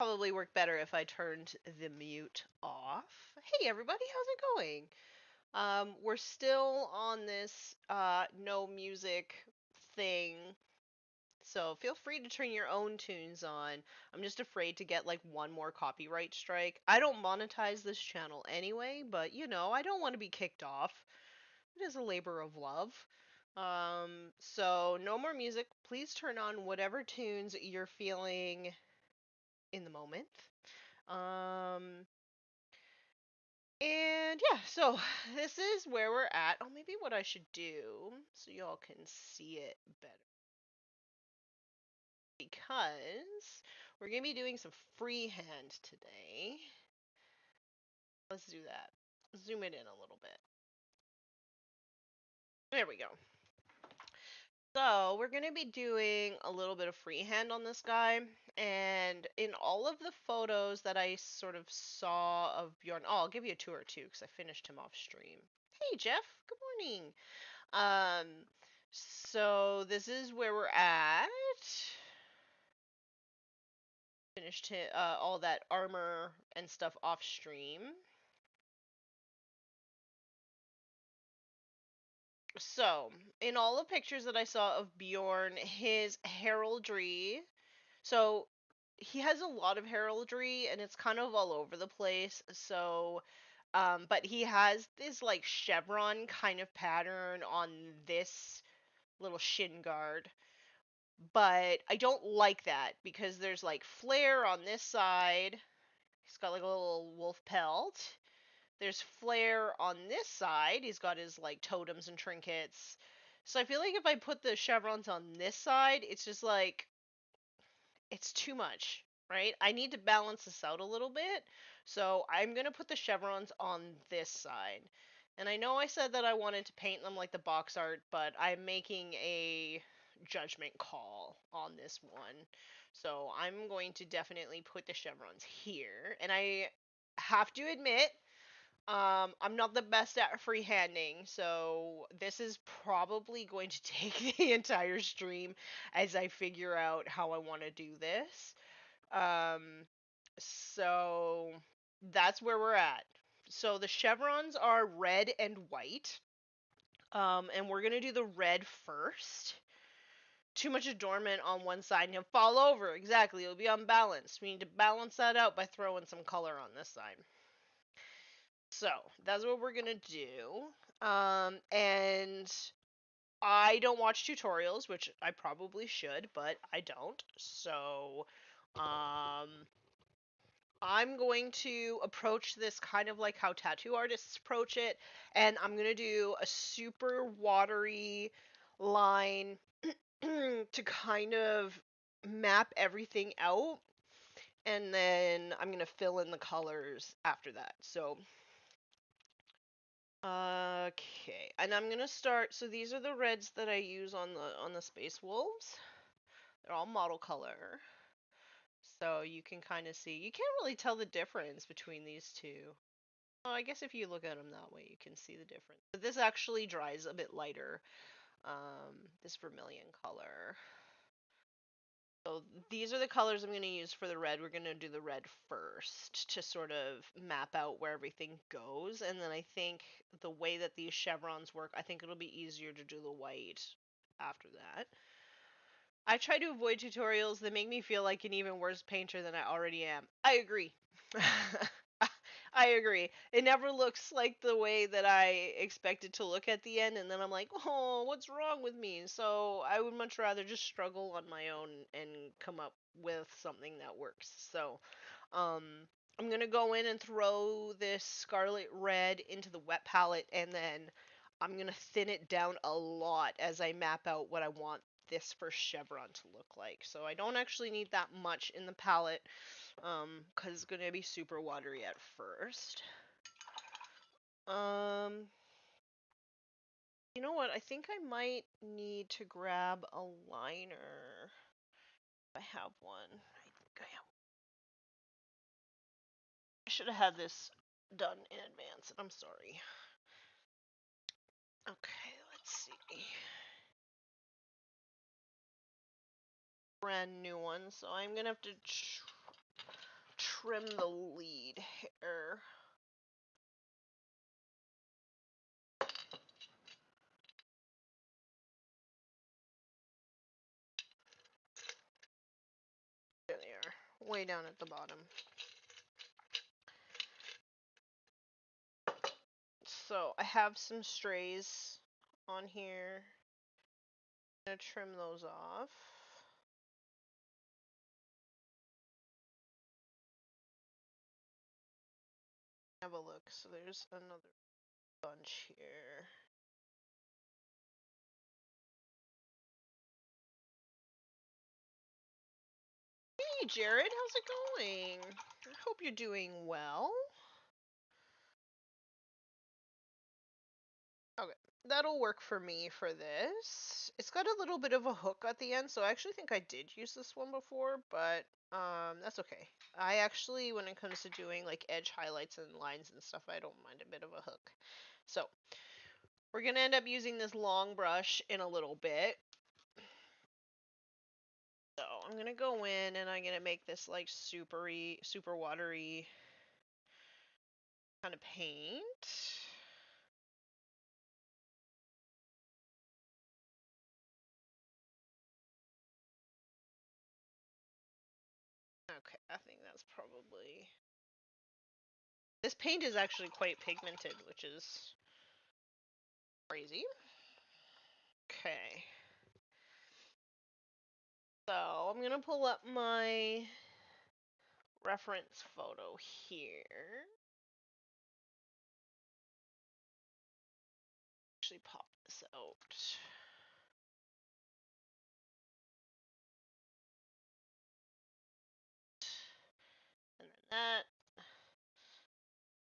probably work better if I turned the mute off. Hey everybody, how's it going? We're still on this no music thing, so feel free to turn your own tunes on. I'm just afraid to get like one more copyright strike. I don't monetize this channel anyway, but you know, I don't want to be kicked off. It is a labor of love. So no more music. Please turn on whatever tunes you're feeling in the moment. Um, and yeah, so this is where we're at. Oh, maybe what I should do so y'all can see it better. Because we're going to be doing some freehand today. Let's do that. Zoom it in a little bit. There we go. So we're going to be doing a little bit of freehand on this guy. And in all of the photos that I sort of saw of Bjorn, oh, I'll give you a tour too because I finished him off stream. Hey, Jeff. Good morning. Um, so this is where we're at. Finished all that armor and stuff off stream. So, in all the pictures that I saw of Bjorn, his heraldry, so he has a lot of heraldry and it's kind of all over the place. So, but he has this like chevron kind of pattern on this little shin guard. But I don't like that because there's like flare on this side. He's got like a little wolf pelt. There's flare on this side. He's got his like totems and trinkets. So I feel like if I put the chevrons on this side, it's just like it's too much, right? I need to balance this out a little bit. So I'm going to put the chevrons on this side. And I know I said that I wanted to paint them like the box art, but I'm making a judgment call on this one. So I'm going to definitely put the chevrons here. And I have to admit, I'm not the best at freehanding, so this is probably going to take the entire stream as I figure out how I want to do this. Um, so that's where we're at. So the chevrons are red and white. And we're gonna do the red first. Too much adornment on one side and he'll fall over. Exactly, it'll be unbalanced. We need to balance that out by throwing some color on this side. So that's what we're gonna do. And I don't watch tutorials, which I probably should, but I don't. So, I'm going to approach this kind of like how tattoo artists approach it, and I'm gonna do a super watery line to kind of map everything out, and then I'm gonna fill in the colors after that. So okay, and I'm gonna start. So these are the reds that I use on the Space Wolves. They're all model color, so you can kind of see. You can't really tell the difference between these two. Oh, I guess if you look at them that way, you can see the difference. But this actually dries a bit lighter. This vermilion color. So these are the colors I'm going to use for the red. We're going to do the red first to sort of map out where everything goes. And then I think the way that these chevrons work, I think it'll be easier to do the white after that. I try to avoid tutorials that make me feel like an even worse painter than I already am. I agree. I agree. It never looks like the way that I expect it to look at the end, and then I'm like, oh, what's wrong with me? So I would much rather just struggle on my own and come up with something that works. So, um, I'm gonna go in and throw this scarlet red into the wet palette, and then I'm gonna thin it down a lot as I map out what I want this first chevron to look like. So I don't actually need that much in the palette, because it's gonna be super watery at first. You know what? I think I might need to grab a liner. I have one. I think I have. I should have had this done in advance. I'm sorry. Okay, let's see. Brand new one, so I'm gonna have to trim the lead hair. There they are, way down at the bottom. So I have some strays on here. I'm gonna trim those off. Have a look. So there's another bunch here. Hey Jared, how's it going? I hope you're doing well. Okay, that'll work for me for this. It's got a little bit of a hook at the end, so I actually think I did use this one before, but that's okay. I actually, when it comes to doing like edge highlights and lines and stuff, I don't mind a bit of a hook. So we're gonna end up using this long brush in a little bit. So I'm gonna go in and I'm gonna make this like super watery kind of paint. Okay, I think that's probably... This paint is actually quite pigmented, which is crazy. Okay. So I'm gonna pull up my reference photo here. Actually pop this out. And then that.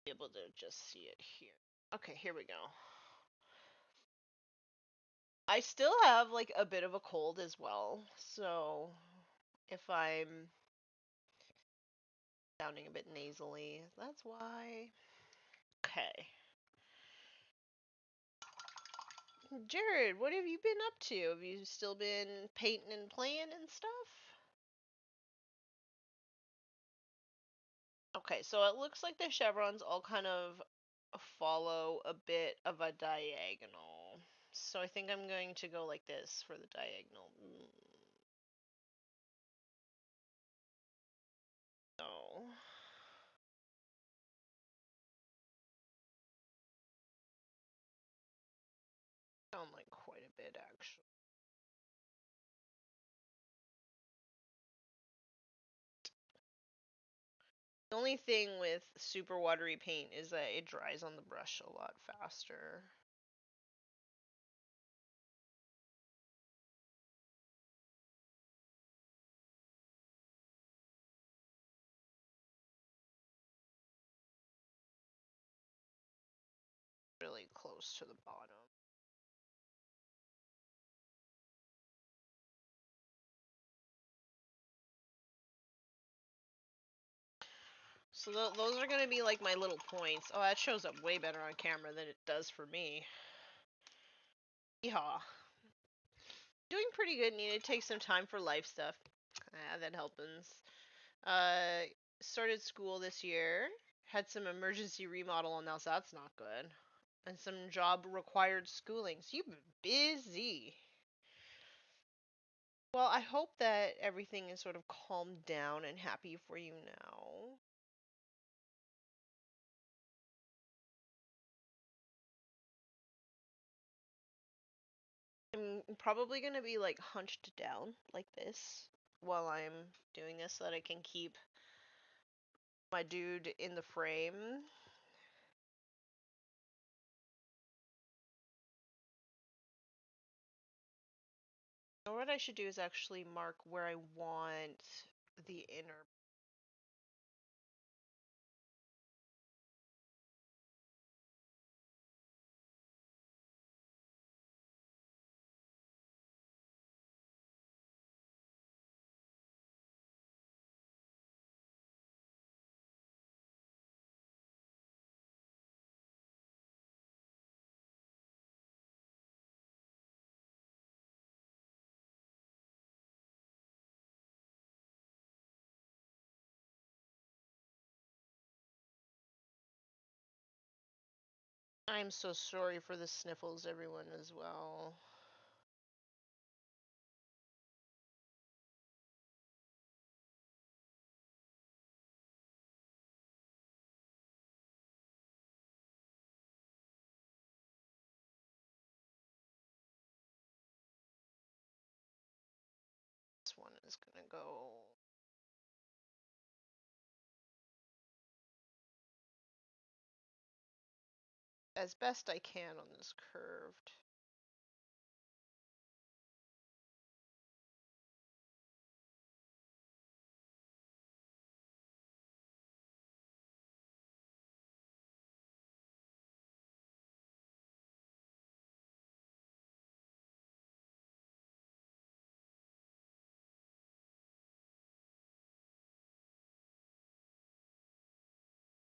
Be able to just see it here. Okay, here we go. I still have like a bit of a cold as well, so if I'm sounding a bit nasally, that's why. Okay. Jared, what have you been up to? Have you still been painting and playing and stuff? Okay, so it looks like the chevrons all kind of follow a bit of a diagonal. So I think I'm going to go like this for the diagonal. No. Sound like quite a bit actually. The only thing with super watery paint is that it dries on the brush a lot faster. Really close to the bottom. So those are going to be like my little points. Oh, that shows up way better on camera than it does for me. Yeehaw. Doing pretty good. Need to take some time for life stuff. That happens. Started school this year. Had some emergency remodel, and now that's not good. And some job required schooling. So you've been busy. Well, I hope that everything is sort of calmed down and happy for you now. I'm probably gonna be like hunched down like this while I'm doing this so that I can keep my dude in the frame. Or what I should do is actually mark where I want the inner I'm so sorry for the sniffles, everyone, as well. This one is gonna go as best I can on this curved.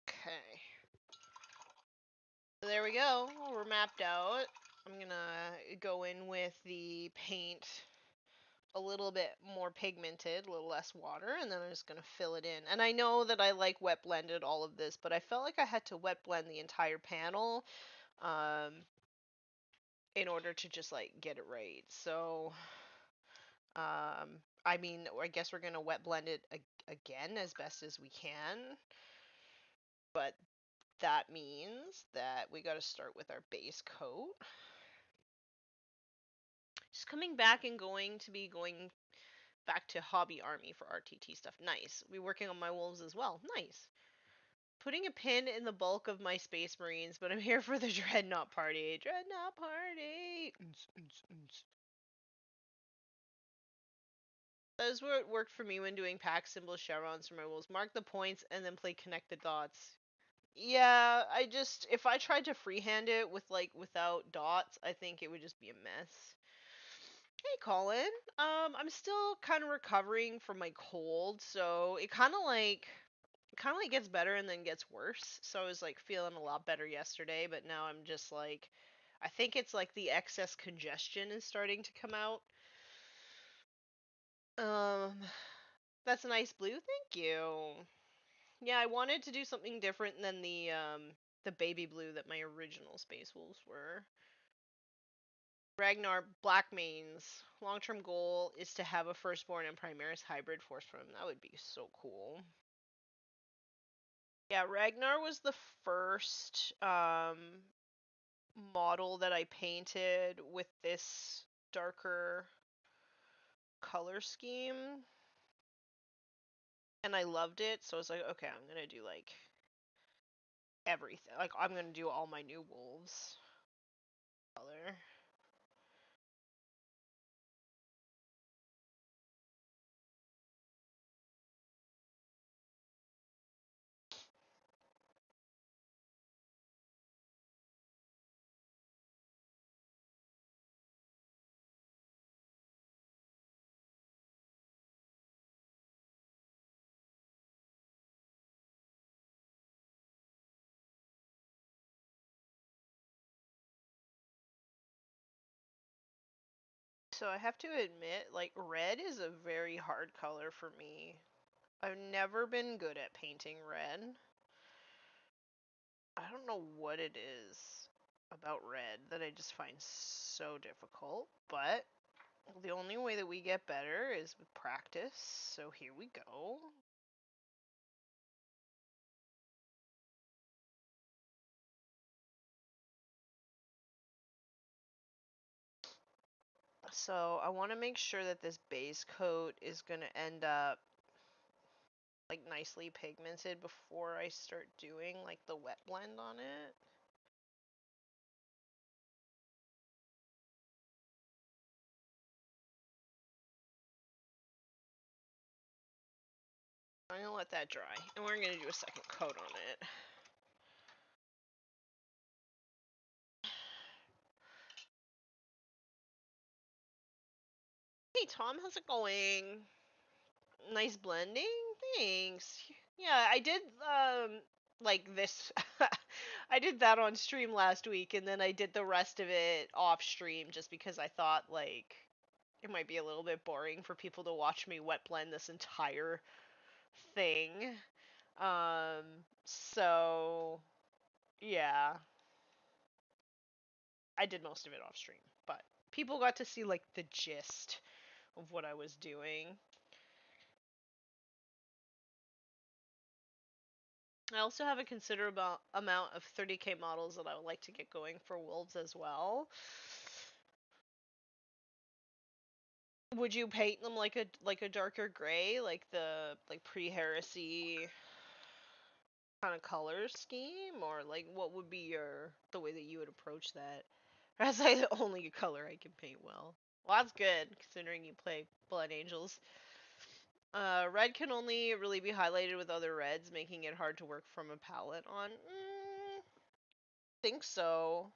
Okay. So there we go. We're mapped out. I'm gonna go in with the paint a little bit more pigmented, a little less water, and then I'm just gonna fill it in. And I know that I like wet blended all of this, but I felt like I had to wet blend the entire panel in order to just like get it right. So I mean, I guess we're gonna wet blend it again as best as we can, but that means that we got to start with our base coat. Just coming back and going back to Hobby Army for RTT stuff. Nice. We're working on my wolves as well. Nice. Putting a pin in the bulk of my Space Marines, but I'm here for the Dreadnought party. Dreadnought party! That is what worked for me when doing pack symbol chevrons for my wolves. Mark the points and then play connect the dots. Yeah, if I tried to freehand it with without dots, I think it would just be a mess. Hey Colin, I'm still kind of recovering from my cold, so it kind of like gets better and then gets worse. So I was like feeling a lot better yesterday, but now I'm just like, I think it's like the excess congestion is starting to come out. Um, that's a nice blue. Thank you. Yeah, I wanted to do something different than the baby blue that my original Space Wolves were. Ragnar Black Mains. Long-term goal is to have a firstborn and Primaris hybrid force from him. That would be so cool. Yeah, Ragnar was the first model that I painted with this darker color scheme. And I loved it, so I was like, okay, I'm gonna do like everything. Like I'm gonna do all my new wolves color. So I have to admit, like red is a very hard color for me. I've never been good at painting red. I don't know what it is about red that I just find so difficult, but the only way that we get better is with practice. So here we go. So I want to make sure that this base coat is going to end up like nicely pigmented before I start doing like the wet blend on it. I'm going to let that dry and we're going to do a second coat on it. Hey Tom, how's it going? Nice blending? Thanks. Yeah, I did like this I did that on stream last week and then I did the rest of it off stream just because I thought like it might be a little bit boring for people to watch me wet blend this entire thing. So yeah. I did most of it off stream, but people got to see like the gist of what I was doing. I also have a considerable amount of 30k models that I would like to get going for wolves as well. Would you paint them like a darker gray, like the pre-heresy kind of color scheme, or like what would be the way that you would approach that? That's like the only color I can paint well. Well, that's good considering you play Blood Angels. Red can only really be highlighted with other reds, making it hard to work from a palette on. Think so.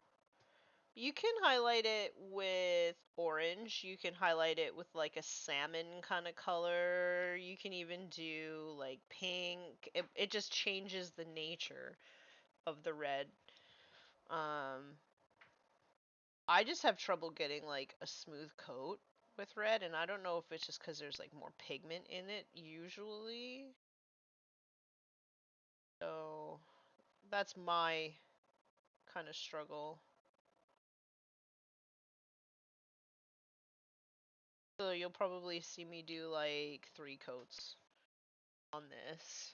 You can highlight it with orange. You can highlight it with like a salmon kind of color. You can even do like pink. It just changes the nature of the red. Um, I just have trouble getting like a smooth coat with red, and I don't know if it's just because there's like more pigment in it usually. So that's my kind of struggle. So you'll probably see me do like 3 coats on this.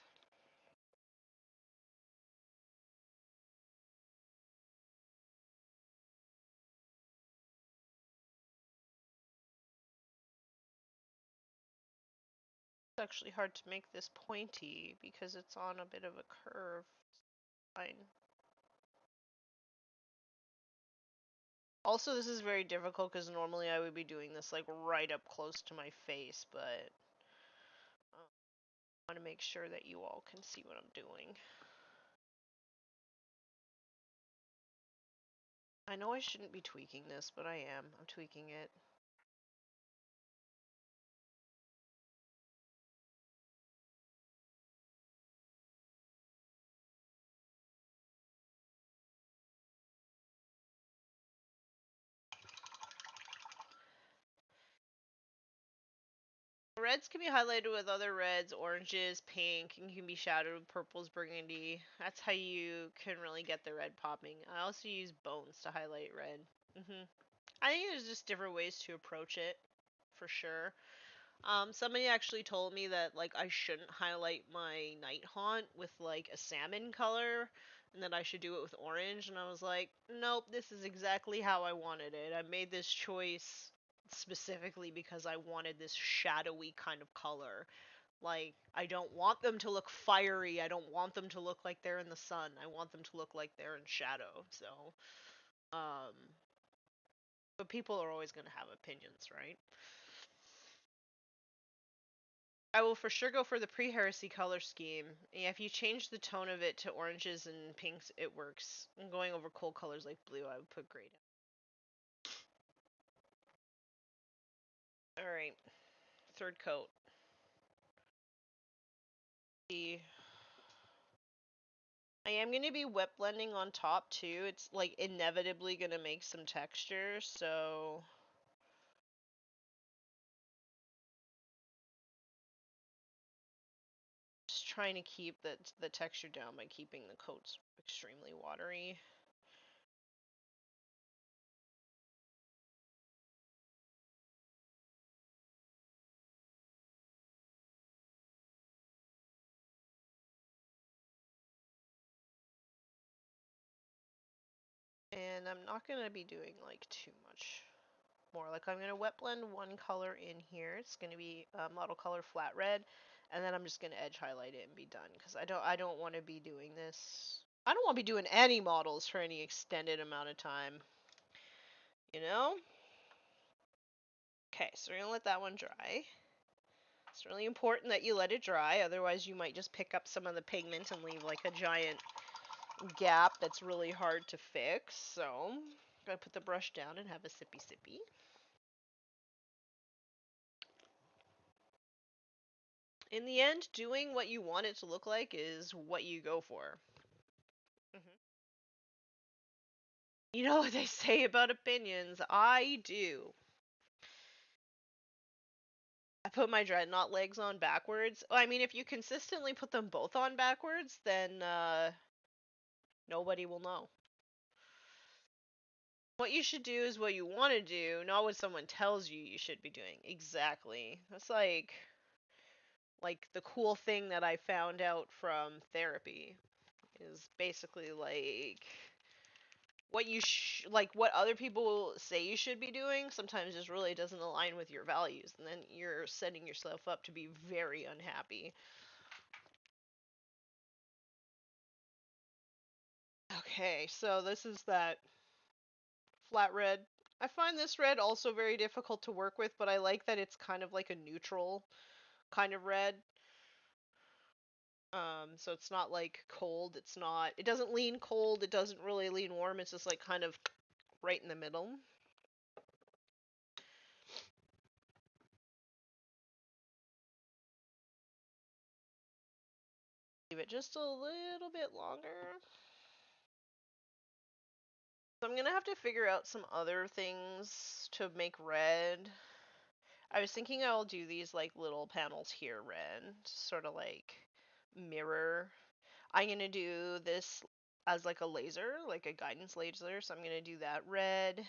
It's actually hard to make this pointy because it's on a bit of a curve. Fine. Also, this is very difficult because normally I would be doing this like right up close to my face, but I want to make sure that you all can see what I'm doing. I know I shouldn't be tweaking this, but I am. I'm tweaking it. Reds can be highlighted with other reds, oranges, pink, and can be shadowed with purples, burgundy. That's how you can really get the red popping. I also use bones to highlight red. I think there's just different ways to approach it, for sure. Somebody actually told me that like I shouldn't highlight my night haunt with like a salmon color, and that I should do it with orange. And I was like, nope, this is exactly how I wanted it. I made this choice specifically because I wanted this shadowy kind of color. Like, I don't want them to look fiery. I don't want them to look like they're in the sun. I want them to look like they're in shadow. So, um, but people are always going to have opinions, right? I will for sure go for the pre-heresy color scheme. Yeah, if you change the tone of it to oranges and pinks, it works. And going over cold colors like blue, I would put gray down. Alright, third coat. I am going to be wet blending on top too. It's like inevitably going to make some texture, so just trying to keep the texture down by keeping the coats extremely watery. And I'm not going to be doing like too much more. Like I'm going to wet blend one color in here. It's going to be model color flat red, and then I'm just going to edge highlight it and be done because I don't want to be doing this. I don't want to be doing any models for any extended amount of time. You know? Okay, so we're going to let that one dry. It's really important that you let it dry, otherwise you might just pick up some of the pigment and leave like a giant gap that's really hard to fix. So, I'm going to put the brush down and have a sippy sippy. In the end, doing what you want it to look like is what you go for. You know what they say about opinions? I do. I put my Dreadnought legs on backwards. I mean, if you consistently put them both on backwards, then nobody will know. What you should do is what you want to do, not what someone tells you you should be doing. Exactly. That's like the cool thing that I found out from therapy is basically like like what other people say you should be doing sometimes just really doesn't align with your values, and then you're setting yourself up to be very unhappy. Okay, so this is that flat red. I find this red also very difficult to work with, but I like that it's kind of like a neutral kind of red. So it's not like cold, it doesn't lean cold, it doesn't really lean warm, it's just like kind of right in the middle. Leave it just a little bit longer. So I'm gonna have to figure out some other things to make red. I was thinking I'll do these like little panels here red, sort of like mirror. I'm gonna do this as like a laser, like a guidance laser, so I'm gonna do that red.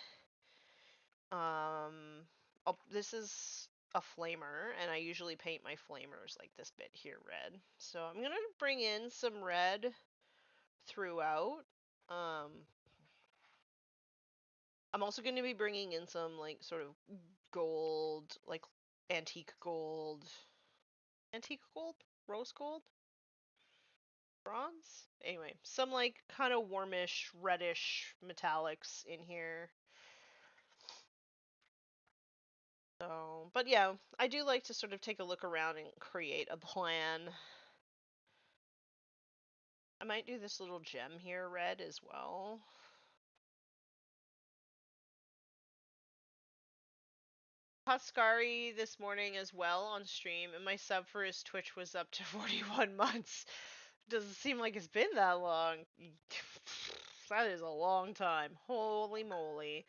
This is a flamer, and I usually paint my flamers like this bit here red. So I'm gonna bring in some red throughout. Um, I'm also going to be bringing in some like sort of gold, like antique gold, antique gold, rose gold, bronze. Anyway, some like kind of warmish, reddish metallics in here. So, but yeah, I do like to sort of take a look around and create a plan. I might do this little gem here red as well. Pascari this morning as well on stream, and my sub for his Twitch was up to 41 months. Doesn't seem like it's been that long. That is a long time. Holy moly.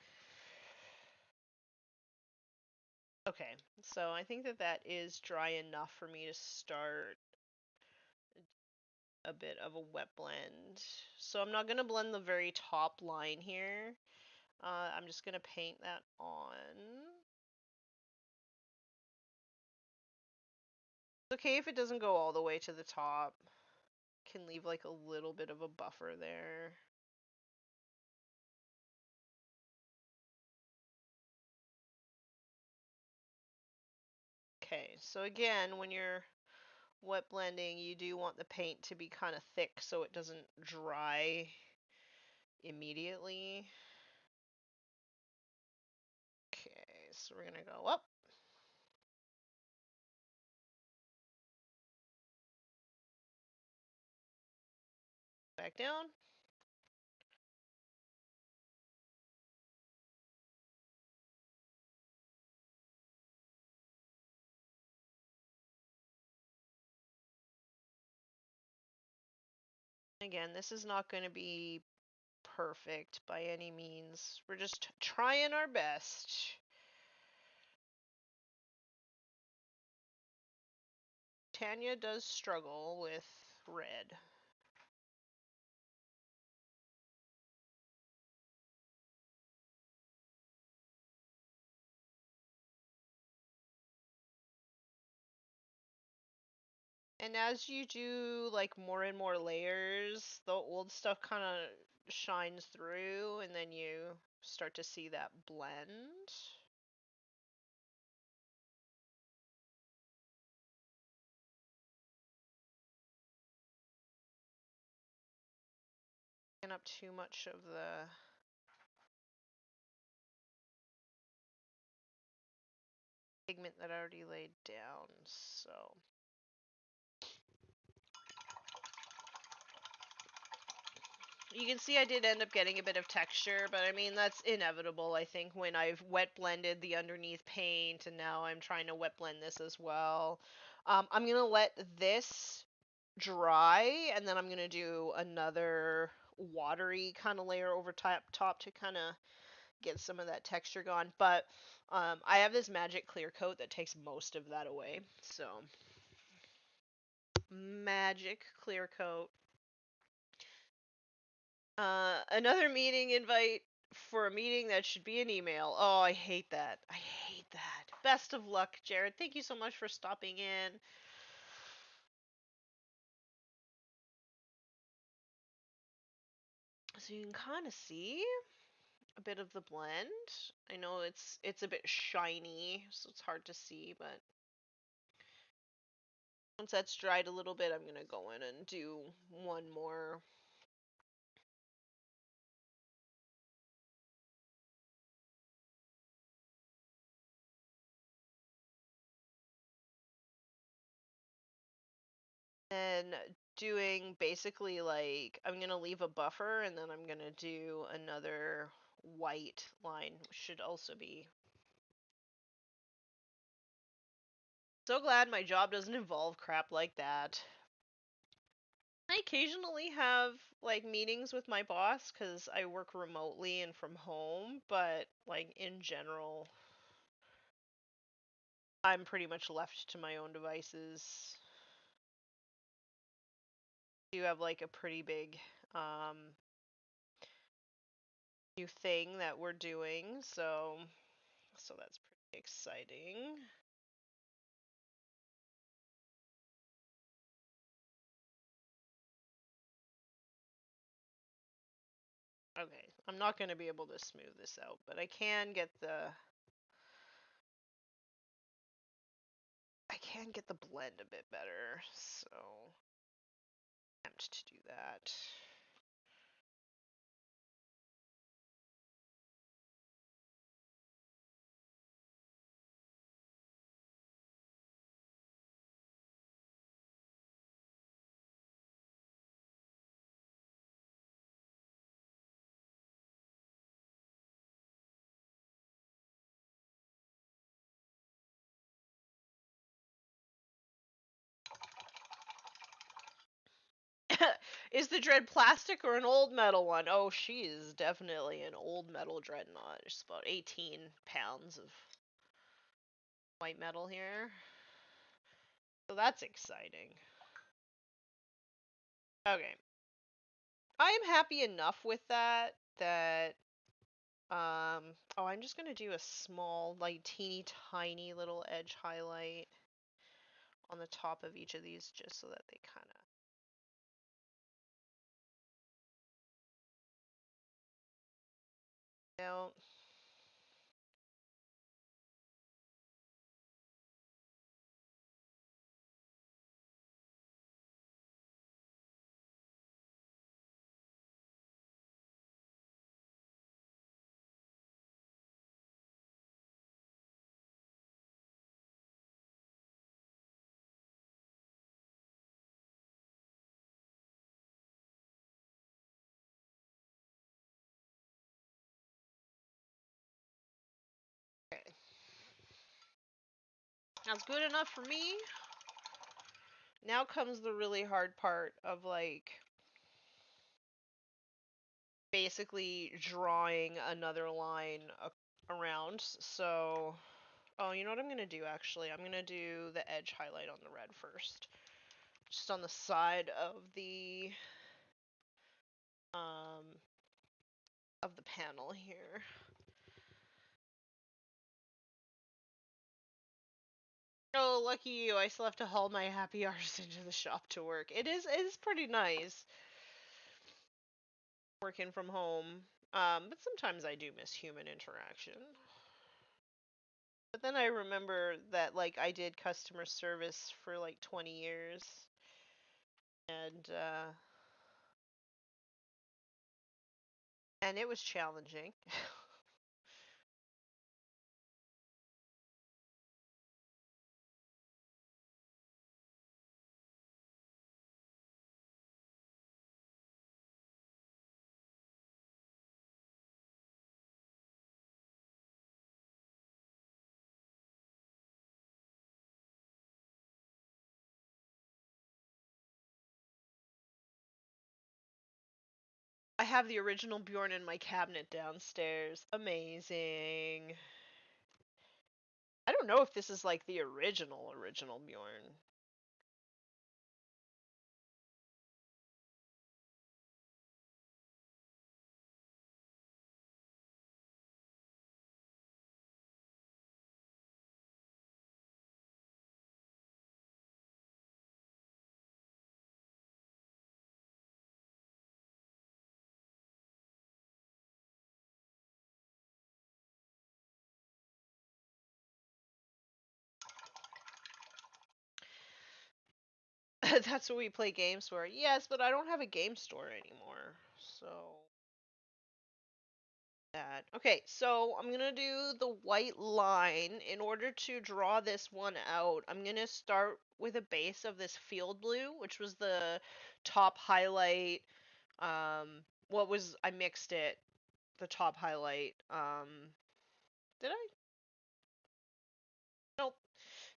Okay, so I think that that is dry enough for me to start a bit of a wet blend. So I'm not going to blend the very top line here. I'm just going to paint that on. It's okay if it doesn't go all the way to the top. Can leave like a little bit of a buffer there. Okay, so again, when you're wet blending, you do want the paint to be kind of thick so it doesn't dry immediately. Okay, so we're gonna go up. Back down. Again, this is not going to be perfect by any means. We're just trying our best. Tanya does struggle with red. And as you do like more and more layers, the old stuff kind of shines through, and then you start to see that blend. Picking up too much of the pigment that I already laid down, so. You can see I did end up getting a bit of texture, but I mean, that's inevitable, I think, when I've wet blended the underneath paint, and now I'm trying to wet blend this as well. I'm going to let this dry, and then I'm going to do another watery kind of layer over top to kind of get some of that texture gone. But I have this magic clear coat that takes most of that away. So, magic clear coat. Another meeting invite for a meeting that should be an email. Oh, I hate that. I hate that. Best of luck, Jared. Thank you so much for stopping in. So you can kind of see a bit of the blend. I know it's a bit shiny, so it's hard to see, but once that's dried a little bit, I'm going to go in and do one more. And doing basically like I'm going to leave a buffer and then I'm going to do another white line, which should also be. So glad my job doesn't involve crap like that. I occasionally have like meetings with my boss because I work remotely and from home, but like in general, I'm pretty much left to my own devices. You have like a pretty big new thing that we're doing, so that's pretty exciting. Okay, I'm not going to be able to smooth this out, but I can get the blend a bit better, so attempt to do that. Is the dread plastic or an old metal one? Oh, she is definitely an old metal dreadnought. It's about 18 pounds of white metal here. So that's exciting. Okay. I am happy enough with that oh, I'm just going to do a small, like teeny tiny little edge highlight on the top of each of these just so that they kind of out. Okay. That's good enough for me. Now comes the really hard part of like basically drawing another line around. So, oh, you know what I'm going to do actually? I'm going to do the edge highlight on the red first. Just on the side um of the panel here. Oh, lucky you. I still have to haul my happy hours into the shop to work. It is pretty nice working from home. But sometimes I do miss human interaction. But then I remember that like I did customer service for like 20 years and and it was challenging. I have the original Bjorn in my cabinet downstairs. Amazing. I don't know if this is like the original Bjorn. That's what we play games for. Yes, but I don't have a game store anymore. So that. Okay, so I'm gonna do the white line. In order to draw this one out, I'm gonna start with a base of this field blue, which was the top highlight. What was I mixed it? The top highlight. Did I? Nope.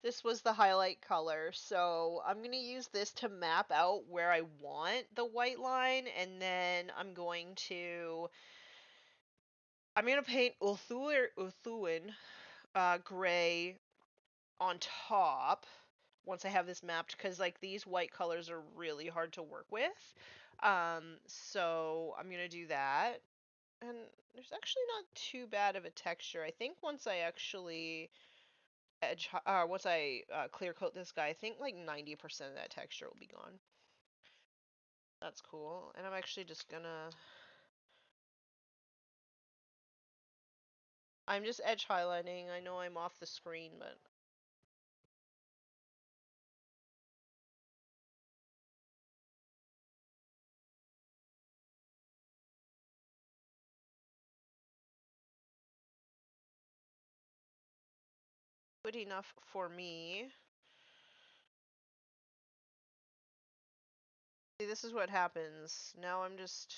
This was the highlight color. So I'm going to use this to map out where I want the white line, and then I'm going to paint Ulthuan gray on top once I have this mapped, because like these white colors are really hard to work with. So I'm going to do that. And there's actually not too bad of a texture. I think once I actually once I clear coat this guy, I think like 90% of that texture will be gone. That's cool. And I'm actually just gonna, I'm just edge highlighting. I know I'm off the screen, but good enough for me. See, this is what happens. Now I'm just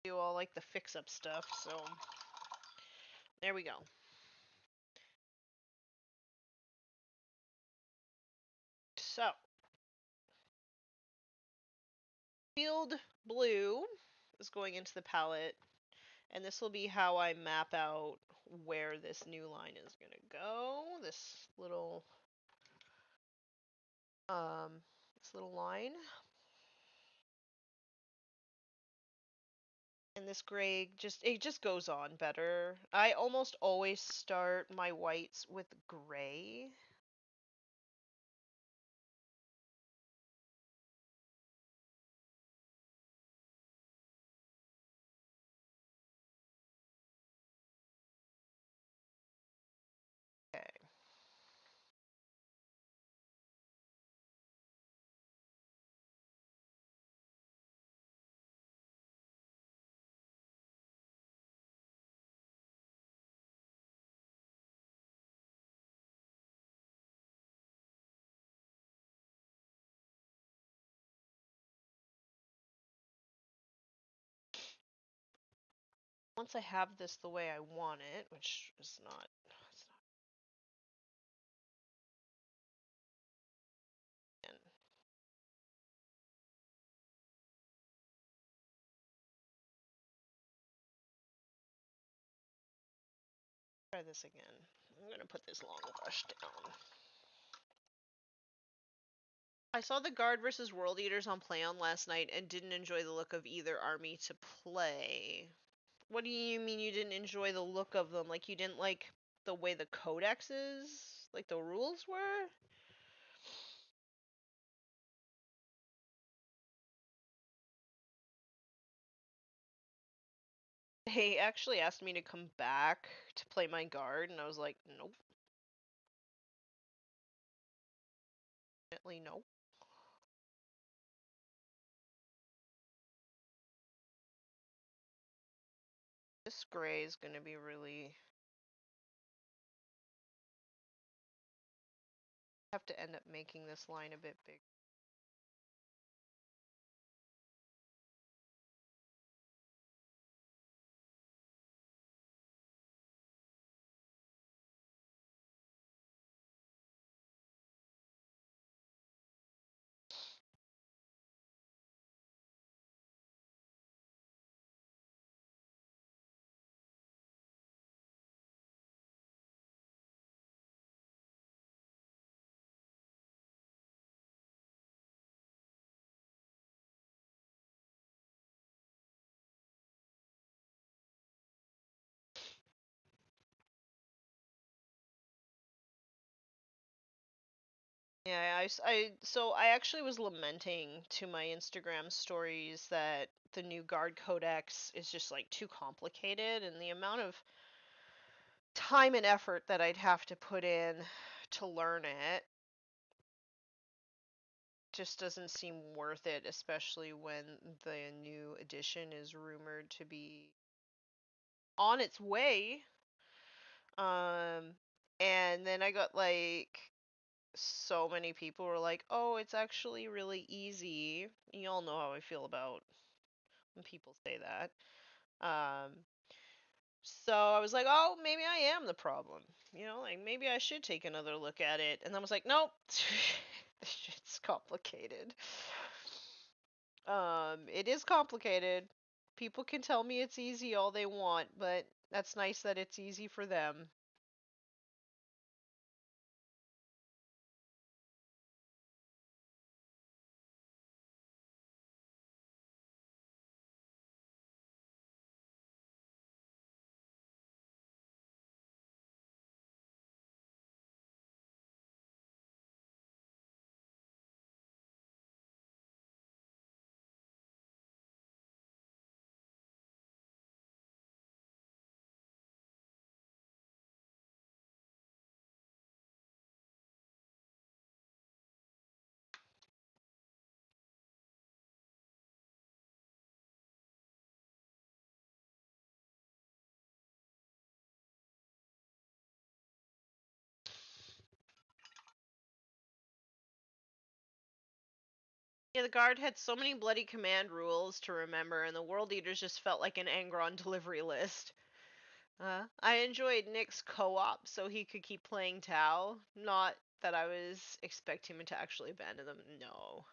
do all like the fix up stuff, so there we go. So, field blue is going into the palette, and this will be how I map out where this new line is gonna go. Um, this little line. And this gray just goes on better. I almost always start my whites with gray. Okay. Once I have this the way I want it, which is not, it's not. Try this again. I'm gonna put this long brush down. I saw the Guard versus World Eaters on Play On last night and didn't enjoy the look of either army to play. What do you mean you didn't enjoy the look of them? Like you didn't like the way the codexes, like the rules were? They actually asked me to come back to play my guard, and I was like, nope, definitely no. This gray is gonna be really have to end up making this line a bit big. Yeah, so I actually was lamenting to my Instagram stories that the new guard codex is just like too complicated, and the amount of time and effort that I'd have to put in to learn it just doesn't seem worth it, especially when the new edition is rumored to be on its way. Um, and then I got like so many people were like, "Oh, it's actually really easy." You all know how I feel about when people say that. Um, so I was like, "Oh, maybe I am the problem." Like maybe I should take another look at it. And then I was like, "Nope, this shit's complicated." It is complicated. People can tell me it's easy all they want, but that's nice that it's easy for them. Yeah, the guard had so many bloody command rules to remember, and the world eaters just felt like an Angron delivery list. I enjoyed Nick's co-op so he could keep playing Tau. Not that I was expecting him to actually abandon them. No.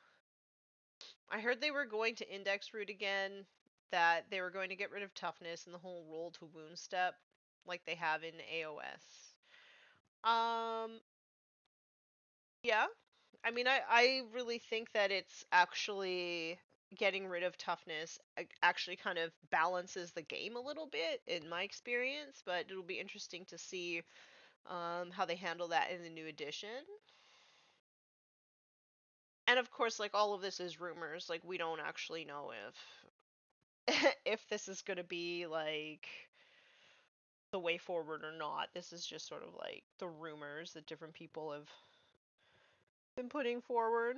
I heard they were going to index route again, that they were going to get rid of toughness and the whole roll to wound step like they have in AOS. Yeah. I mean, I really think that it's actually getting rid of toughness actually kind of balances the game a little bit in my experience, but it'll be interesting to see how they handle that in the new edition. And of course, like all of this is rumors. Like we don't actually know if if this is going to be like the way forward or not. This is just sort of like the rumors that different people have been putting forward.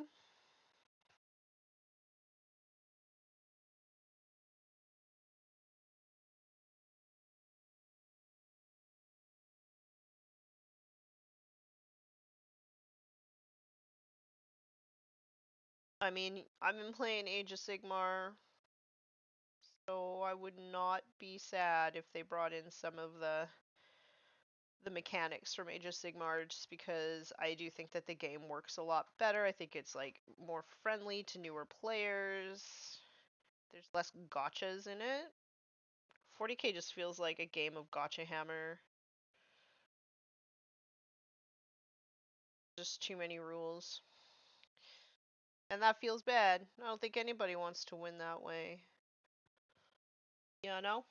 I mean, I've been playing Age of Sigmar, so I would not be sad if they brought in some of the mechanics from Age of Sigmar, just because I do think that the game works a lot better. I think it's like more friendly to newer players. There's less gotchas in it. 40k just feels like a game of gotcha hammer. Just too many rules. And that feels bad. I don't think anybody wants to win that way. You know?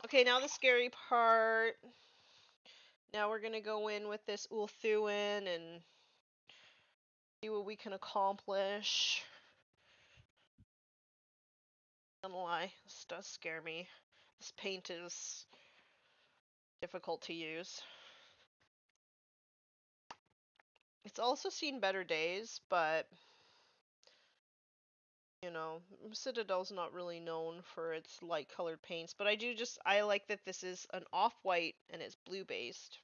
Okay, now the scary part. Now we're gonna go in with this Ulthuan and see what we can accomplish. Not gonna lie, this does scare me. This paint is difficult to use. It's also seen better days, but Citadel's not really known for its light colored paints, but I like that this is an off-white and it's blue based.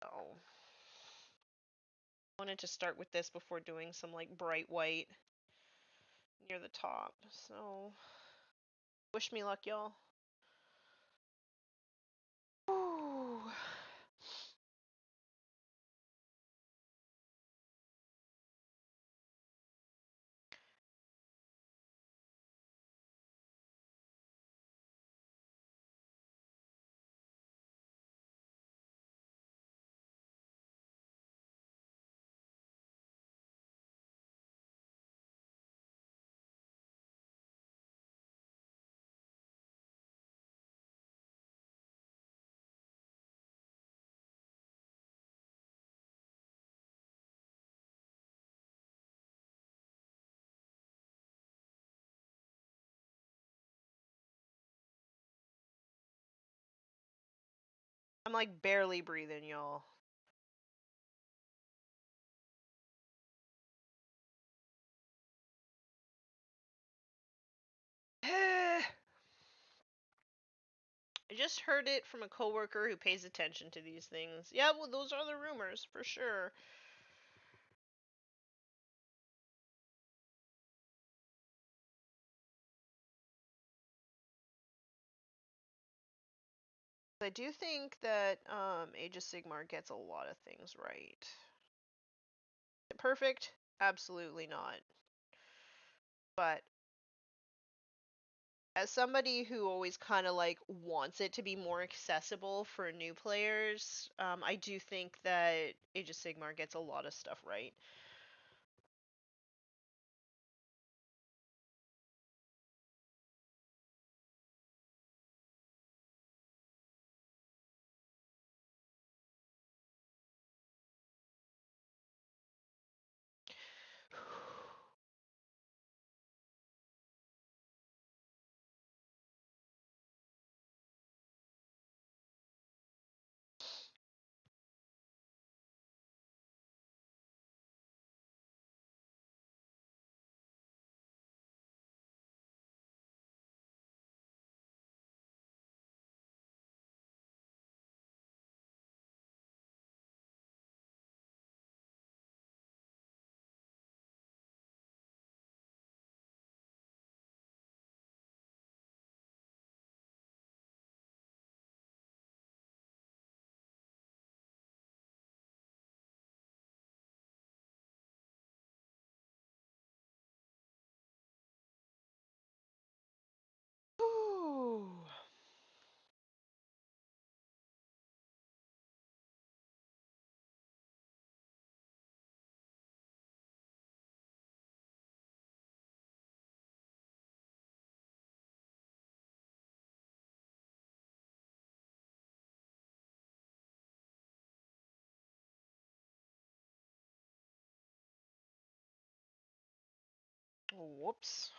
So I wanted to start with this before doing some like bright white near the top. So wish me luck, y'all. Ooh. I'm like barely breathing, y'all. I just heard it from a coworker who pays attention to these things. Yeah, well, those are the rumors for sure. I do think that Age of Sigmar gets a lot of things right. Perfect? Absolutely not. But as somebody who always kind of like wants it to be more accessible for new players, I do think that Age of Sigmar gets a lot of stuff right. Ooh. Whoops.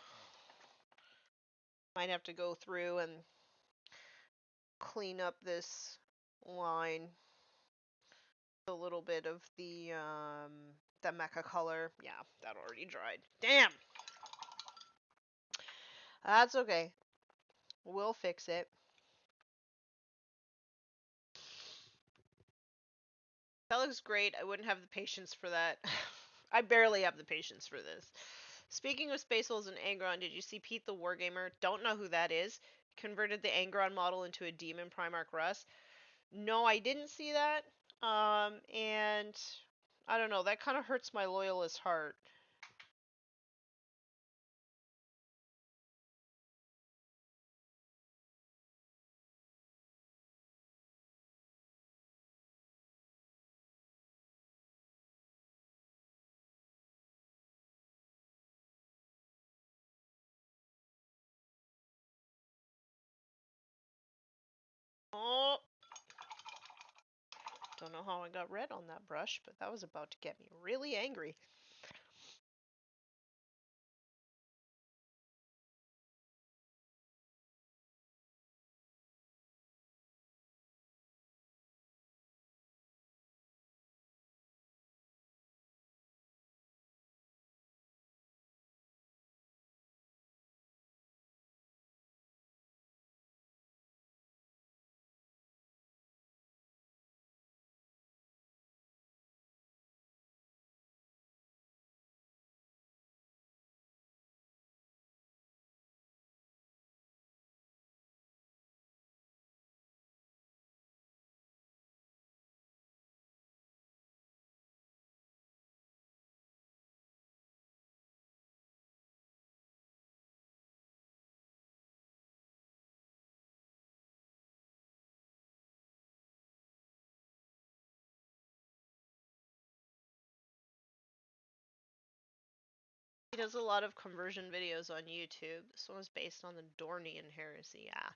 Might have to go through and clean up this line. A little bit of the mecha color. Yeah, that already dried. Damn. That's okay. We'll fix it. That looks great. I wouldn't have the patience for that. I barely have the patience for this. Speaking of Space Wolves and Angron, did you see Pete the Wargamer? Don't know who that is. Converted the Angron model into a demon Primarch Russ. No, I didn't see that. And I don't know. That kind of hurts my loyalist heart. Oh, don't know how I got red on that brush, but that was about to get me really angry. He does a lot of conversion videos on YouTube. This one was based on the Dornian heresy. Yeah,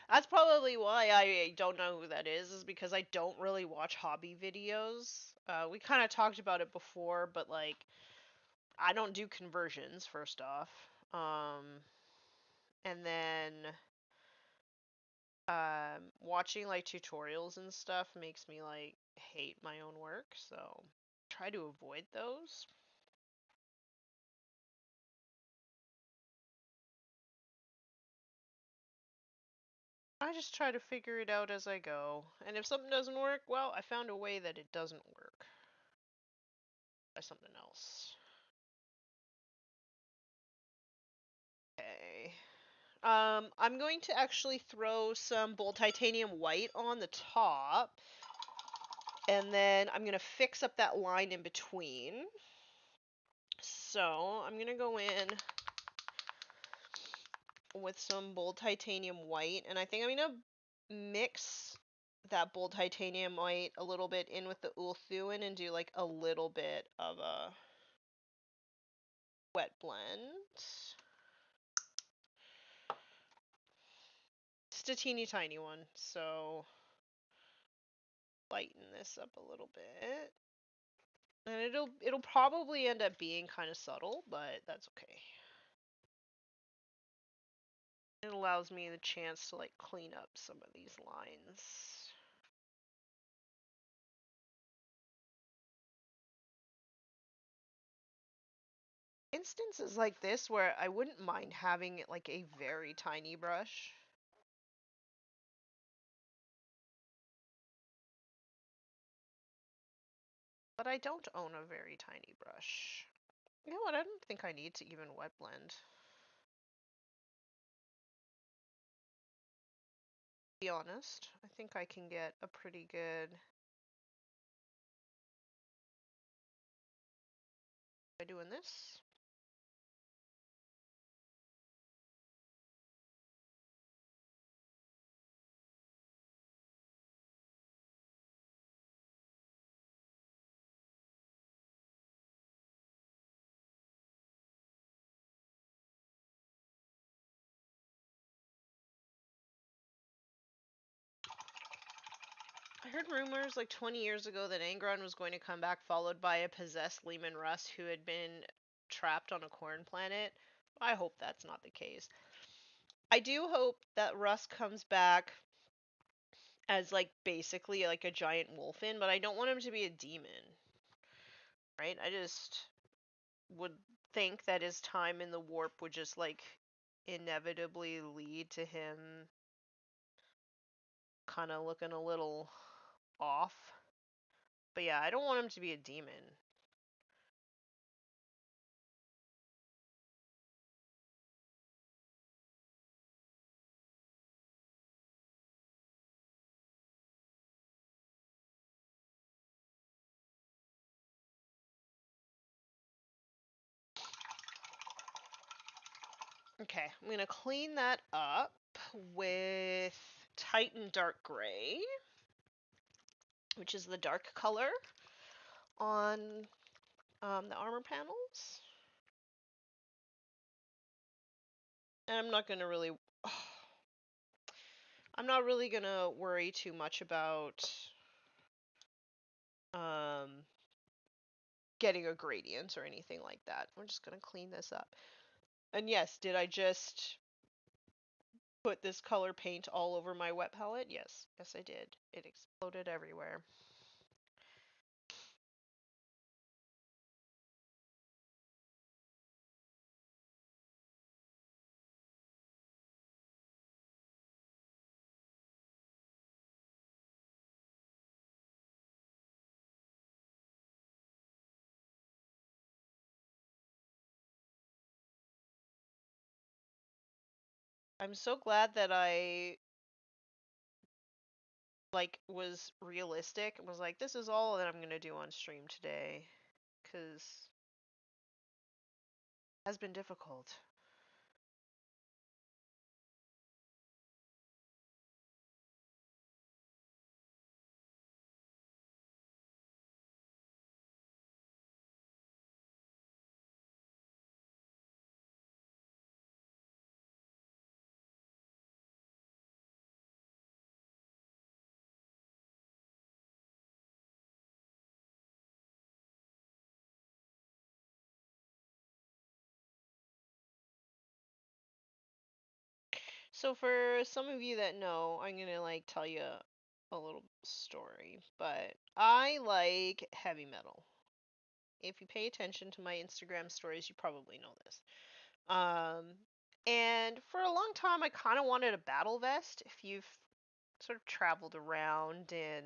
that's probably why I don't know who that is because I don't really watch hobby videos. We kind of talked about it before, but like, I don't do conversions, first off. And then Watching like tutorials and stuff makes me like hate my own work, so try to avoid those. I just try to figure it out as I go. And if something doesn't work, well, I found a way that it doesn't work. Try something else. Okay. I'm going to actually throw some bold titanium white on the top. And then I'm going to fix up that line in between. So I'm going to go in with some bold titanium white. And I think I'm going to mix that bold titanium white a little bit in with the ulthuan and do like a little bit of a wet blend. Just a teeny tiny one, so lighten this up a little bit. And it'll probably end up being kind of subtle, but that's okay. It allows me the chance to like clean up some of these lines. Instances like this where I wouldn't mind having it like a very tiny brush. But I don't own a very tiny brush. You know what? I don't think I need to even wet blend. To be honest, I think I can get a pretty good by doing this. I heard rumors like 20 years ago that Angron was going to come back, followed by a possessed Leman Russ who had been trapped on a corn planet. I hope that's not the case. I do hope that Russ comes back as like basically like a giant wolfen, but I don't want him to be a demon. Right? I just would think that his time in the warp would just like inevitably lead to him kind of looking a little off. But yeah, I don't want him to be a demon. Okay, I'm going to clean that up with Titan Dark Gray, which is the dark color on the armor panels. And I'm not going to really... I'm not really going to worry too much about getting a gradient or anything like that. I'm just going to clean this up. And yes, did I just put this color paint all over my wet palette? Yes. Yes, I did. It exploded everywhere. I'm so glad that I like was realistic and was like, this is all that I'm gonna do on stream today, because it has been difficult. So for some of you that know, I'm gonna like tell you a little story, but I like heavy metal. If you pay attention to my Instagram stories, you probably know this. Um, and for a long time, I kind of wanted a battle vest. If you've sort of traveled around in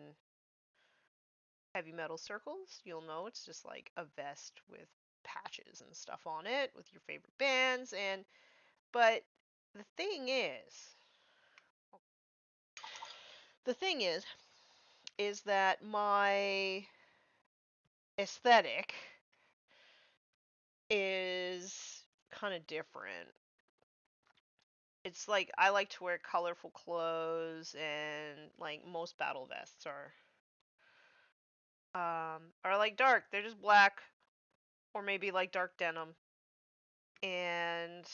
heavy metal circles, you'll know it's just like a vest with patches and stuff on it with your favorite bands. And but the thing is, the thing is that my aesthetic is kind of different. It's like I like to wear colorful clothes, and like most battle vests are like dark. They're just black or maybe like dark denim. And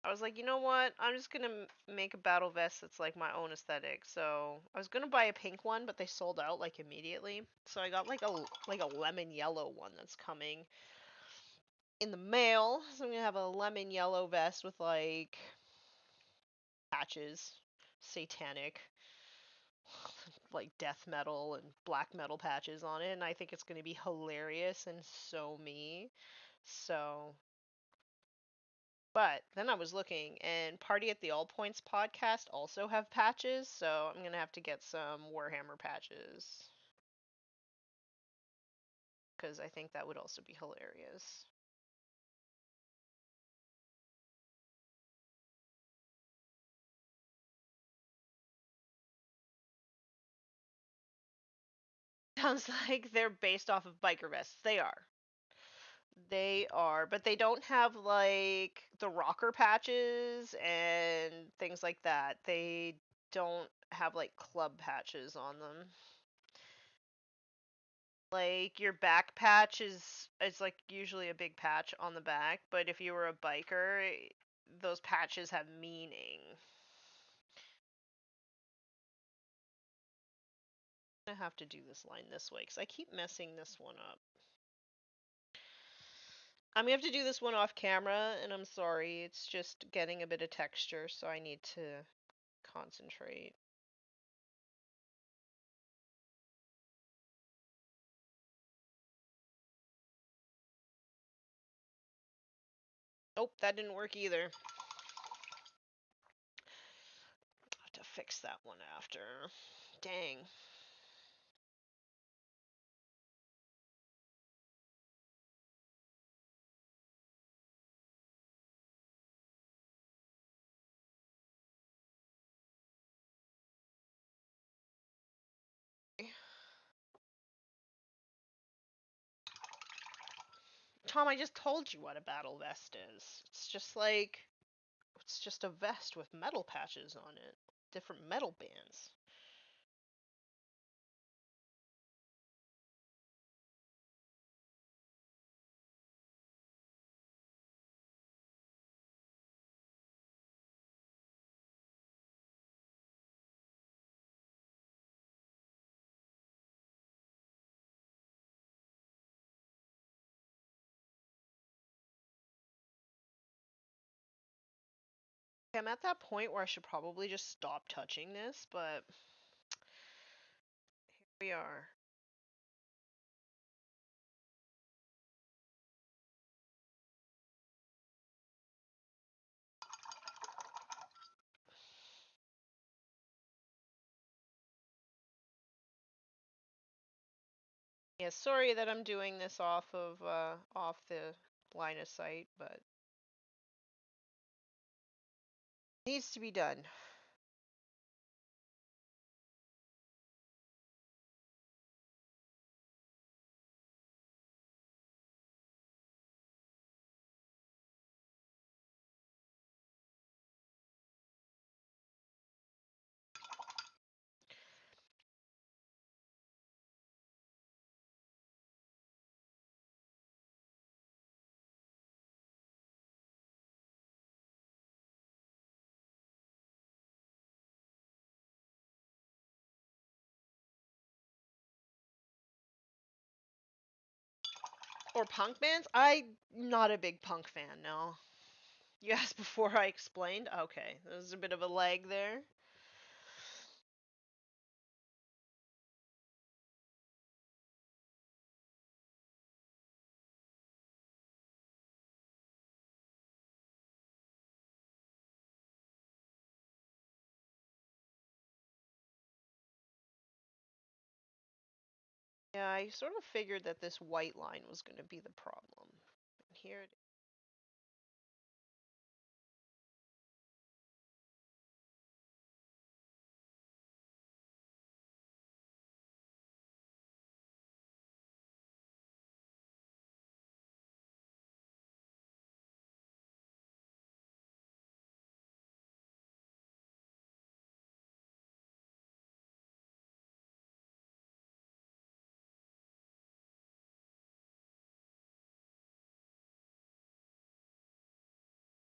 I was like, you know what? I'm just gonna make a battle vest that's like my own aesthetic. So I was gonna buy a pink one, but they sold out like immediately. So I got like a lemon yellow one that's coming in the mail. So I'm gonna have a lemon yellow vest with like patches, satanic, like death metal and black metal patches on it, and I think it's gonna be hilarious and so me. So, but then I was looking, and Party at the All Points podcast also have patches, so I'm gonna have to get some Warhammer patches because I think that would also be hilarious. Sounds like they're based off of biker vests. They are. They are, but they don't have like the rocker patches and things like that. They don't have like club patches on them. Like your back patch is like usually a big patch on the back, but if you were a biker, those patches have meaning. I have to do this line this way because I keep messing this one up. I'm gonna have to do this one off camera, and I'm sorry. It's just getting a bit of texture, so I need to concentrate. Nope, that didn't work either. I'll have to fix that one after. Dang. Tom, I just told you what a battle vest is. It's just a vest with metal patches on it. Different metal bands. I'm at that point where I should probably just stop touching this, but here we are. Yeah, sorry that I'm doing this off the line of sight, but it needs to be done. Or punk bands? I'm not a big punk fan, no. You asked before I explained? Okay, there's a bit of a lag there. Yeah, I sort of figured that this white line was going to be the problem. And here it is.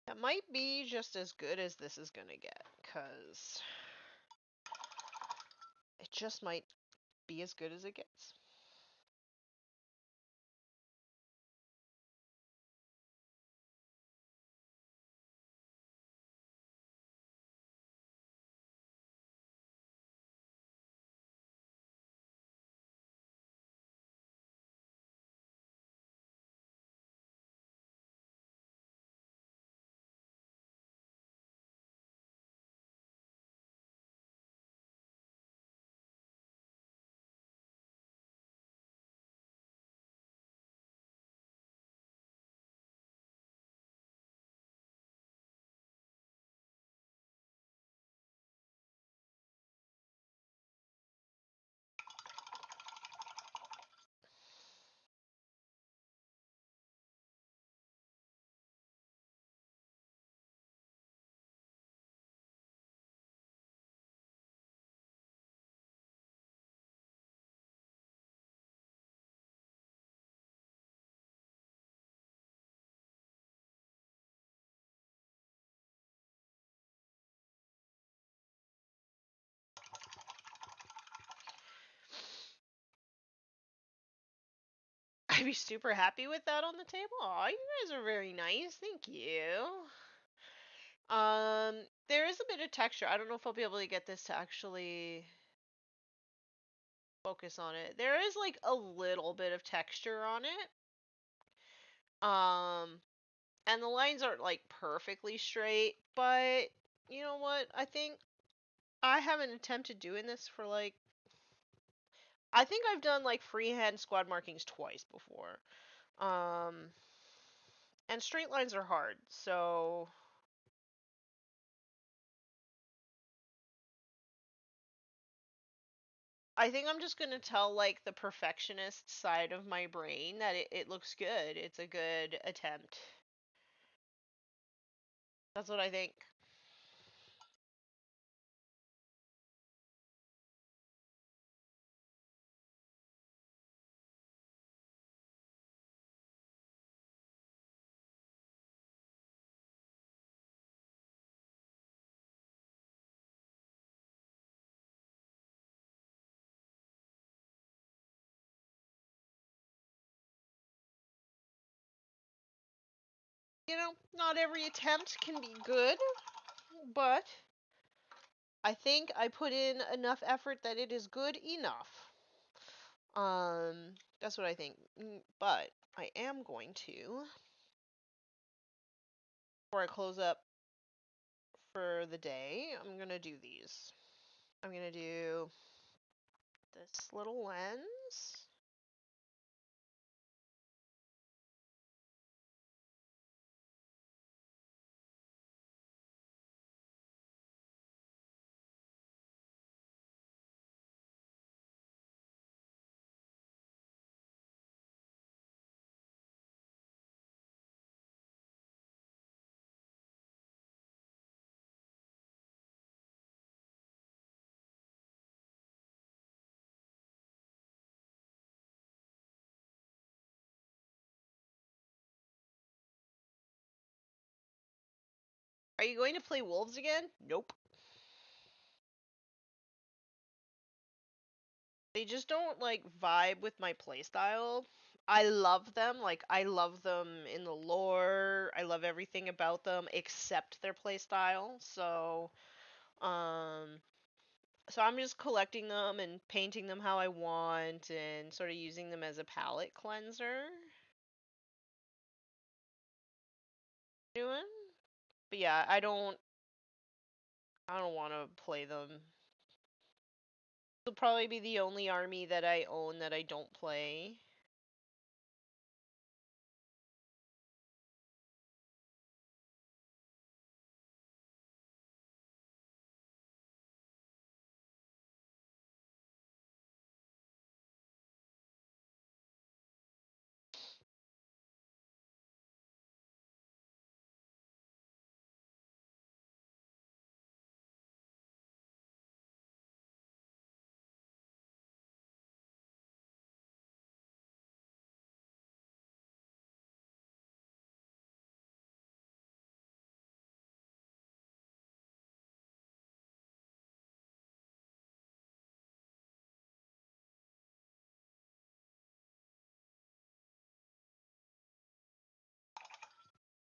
That might be just as good as this is going to get, because it just might be as good as it gets. I'd be super happy with that on the table. Aw, you guys are very nice. Thank you. There is a bit of texture. I don't know if I'll be able to get this to actually focus on it. There is like a little bit of texture on it. Um, and the lines aren't like perfectly straight, but you know what? I think I haven't attempted doing this for like I think I've done like freehand squad markings twice before. Um, and straight lines are hard, so I think I'm just gonna tell like the perfectionist side of my brain that it looks good. It's a good attempt. That's what I think. You know, not every attempt can be good, but I think I put in enough effort that it is good enough. That's what I think. But I am going to, before I close up for the day, I'm gonna do these. I'm gonna do this little lens. Are you going to play wolves again? Nope. They just don't like vibe with my playstyle. I love them. Like I love them in the lore. I love love everything about them except their playstyle. Um, so I'm just collecting them and painting them how I want and sort of using them as a palette cleanser. Doing, but yeah, I don't want to play them. It'll probably be the only army that I own that I don't play.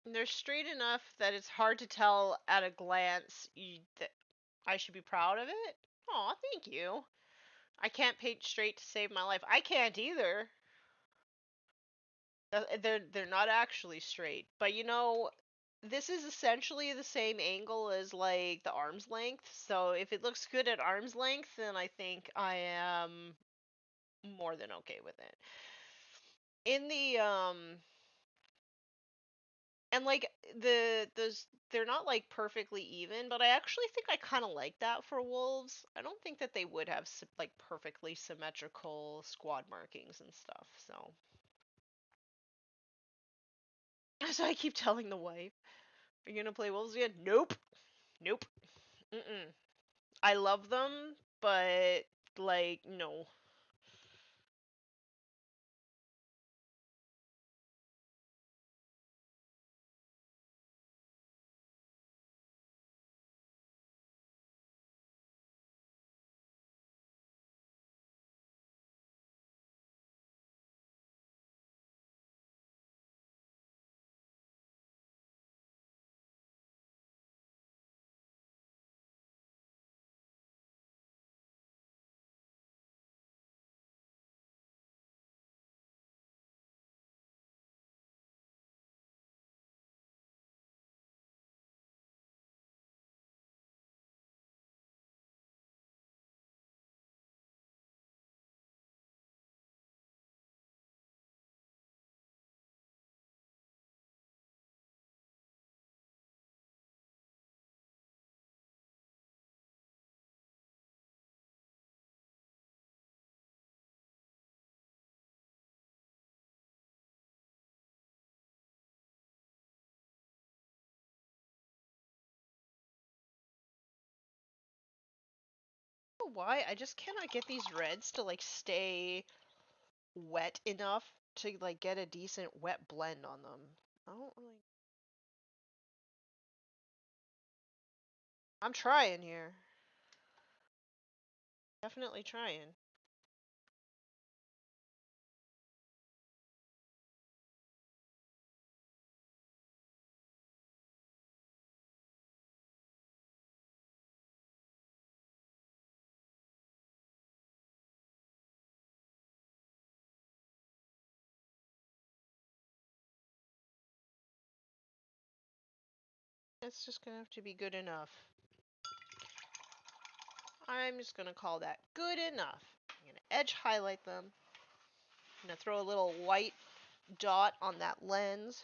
They're straight enough that it's hard to tell at a glance that I should be proud of it. Aw, thank you. I can't paint straight to save my life. I can't either. They're not actually straight, but this is essentially the same angle as like the arm's length. So if it looks good at arm's length, then I think I am more than okay with it. In the and like they're not like perfectly even, but I actually think I kind of like that for wolves. I don't think that they would have like perfectly symmetrical squad markings and stuff. So so I keep telling the wife, "Are you gonna play wolves again?" Nope, nope, mm-mm. I love them, but like no. Why? I just cannot get these reds to like stay wet enough to like get a decent wet blend on them. I don't really. I'm trying here. Definitely trying. It's just gonna have to be good enough. I'm just gonna call that good enough. I'm gonna edge highlight them. I'm gonna throw a little white dot on that lens.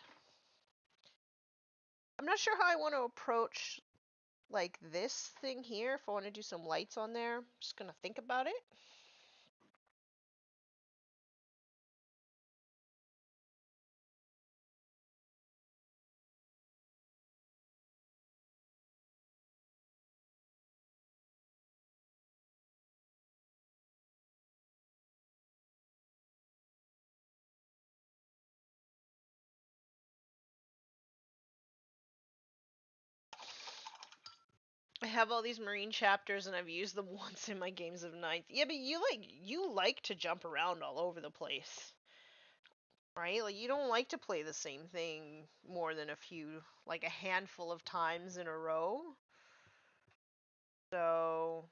I'm not sure how I want to approach like this thing here. If I want to do some lights on there, I'm just gonna think about it. I have all these marine chapters and I've used them once in my games of ninth. Yeah, but you like to jump around all over the place. right? Like you don't like to play the same thing more than like a handful of times in a row. So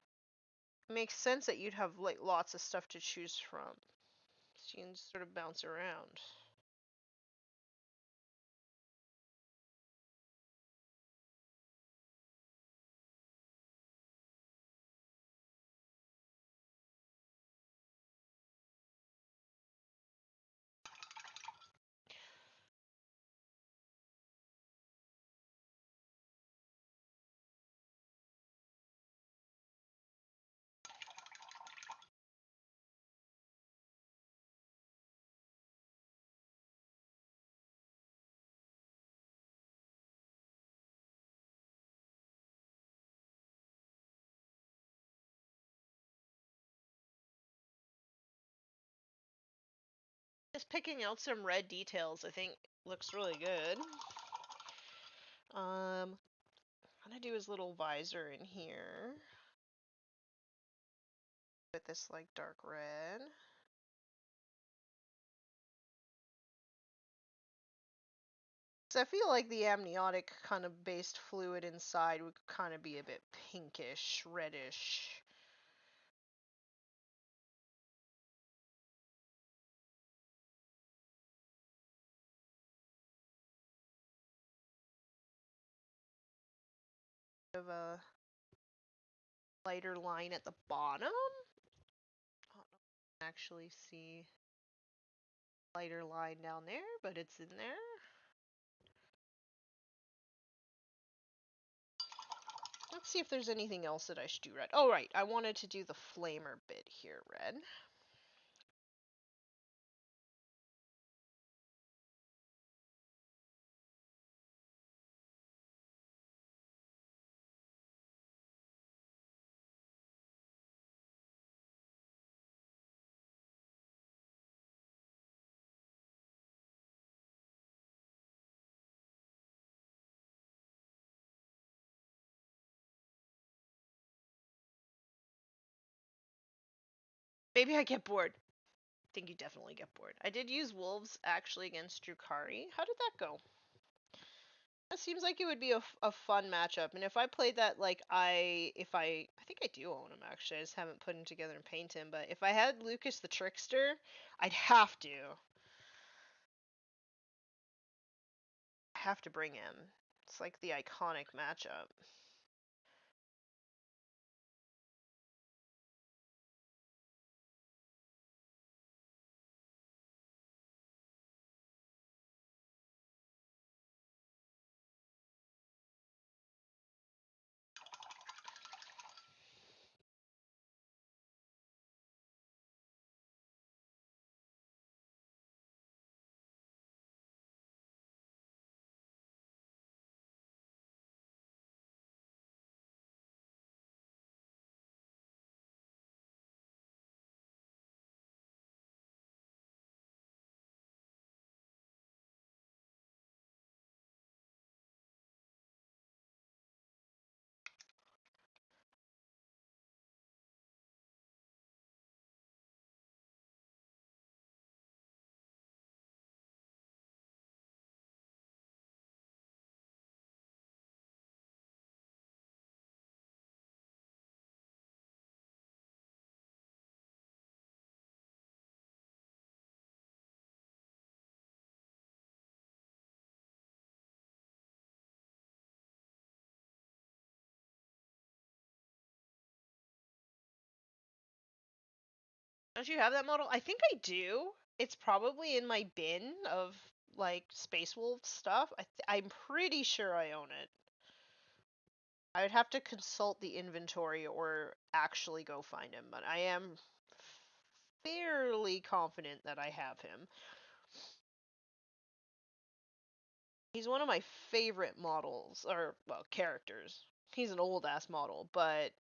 it makes sense that you'd have like lots of stuff to choose from. So you can sort of bounce around. Just picking out some red details, I think, looks really good. I'm gonna do his little visor in here with this like dark red. So I feel like the amniotic kind of based fluid inside would kind of be a bit pinkish, reddish. Of a lighter line at the bottom. I don't actually see lighter line down there, but it's in there. Let's see if there's anything else that I should do red. Oh, right. I wanted to do the flamer bit here red. Maybe I get bored. I think you definitely get bored. I did use wolves actually against Drukari. How did that go? That seems like it would be a fun matchup. And if I played that, like, I think I do own him actually. I just haven't put him together and paint him. But if I had Lucas the Trickster, I'd have to bring him. It's like the iconic matchup. Don't you have that model? I think I do. It's probably in my bin of like Space Wolf stuff. I'm pretty sure I own it. I would have to consult the inventory or actually go find him, but I am fairly confident that I have him. He's one of my favorite models, or well, characters. He's an old ass model, but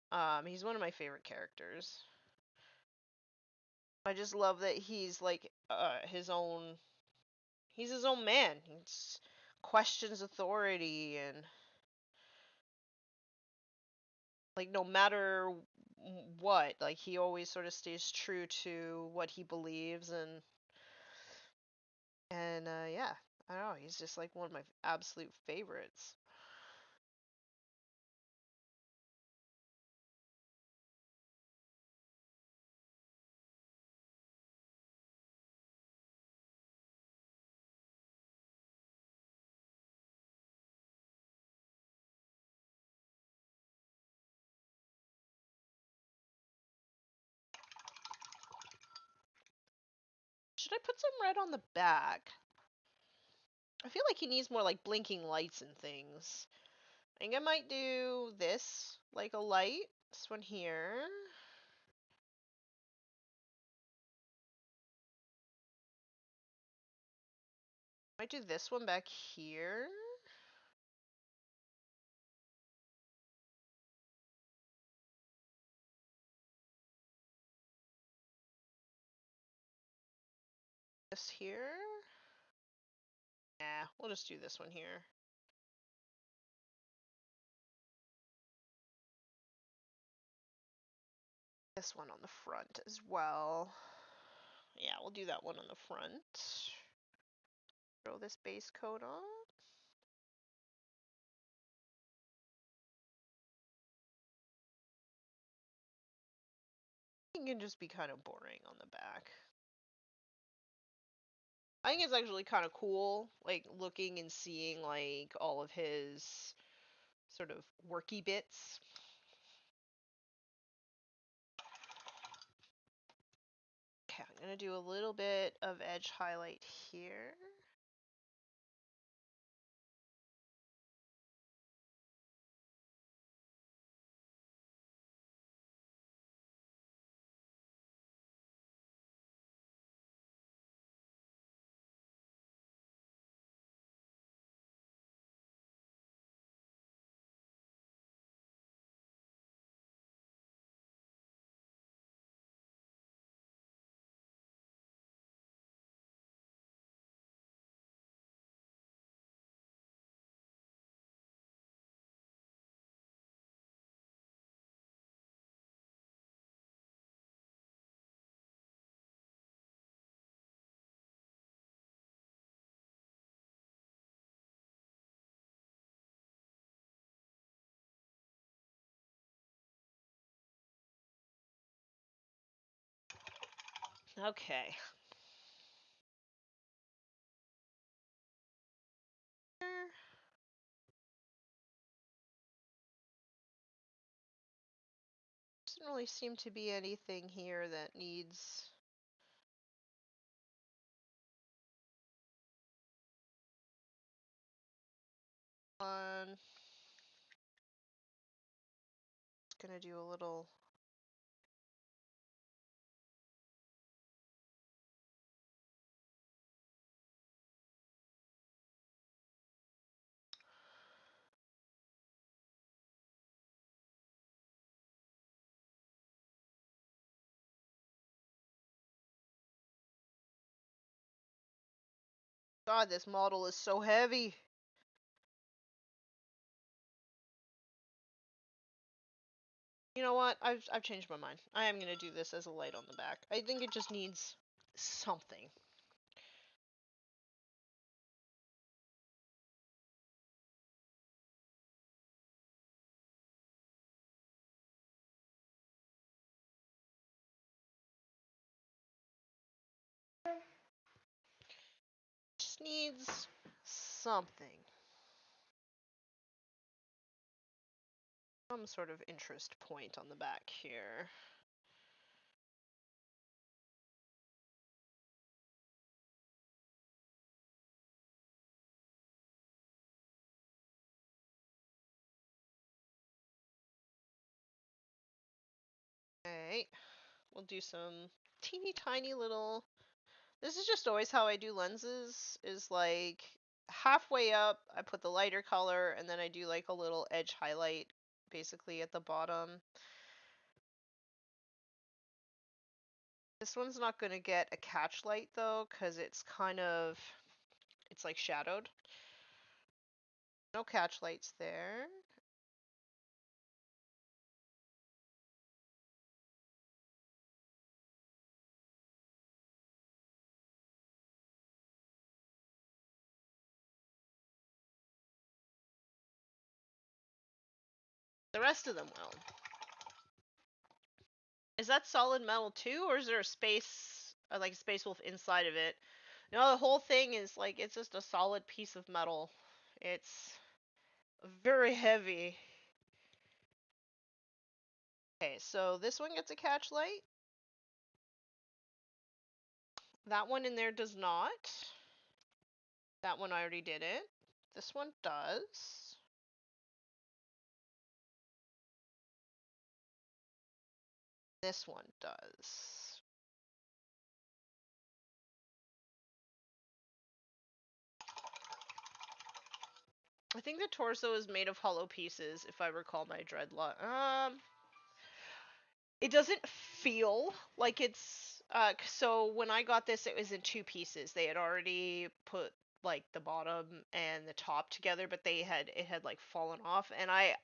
he's one of my favorite characters. I just love that he's like he's his own man. He questions authority and like no matter what, like he always sort of stays true to what he believes and And yeah, I don't know, he's just like one of my absolute favorites. Should I put some red on the back? I feel like he needs more like blinking lights and things. I think I might do this, like a light. This one here. Might do this one back here. This here. Nah, we'll just do this one here. This one on the front as well. Yeah, we'll do that one on the front. Throw this base coat on. It can just be kind of boring on the back. I think it's actually kind of cool, like looking and seeing like all of his sort of worky bits. Okay, I'm gonna do a little bit of edge highlight here. Okay. Doesn't really seem to be anything here that needs on. Just gonna do a little. God, this model is so heavy. You know what? I've changed my mind. I am gonna do this as a light on the back. I think it just needs something. Just needs something. Some sort of interest point on the back here. Okay. We'll do some teeny tiny little. This is just always how I do lenses, is like halfway up I put the lighter color and then I do like a little edge highlight basically at the bottom. This one's not going to get a catch light though because it's like shadowed. No catch lights there. The rest of them will. Is that solid metal too, or is there a space, like a space wolf inside of it? No, the whole thing is like it's just a solid piece of metal. It's very heavy. Okay, so this one gets a catch light. That one in there does not. That one I already did it. This one does. This one does. I think the torso is made of hollow pieces, if I recall my Dreadnought. It doesn't feel like it's so when I got this it was in two pieces. They had already put like the bottom and the top together, but it had like fallen off, and I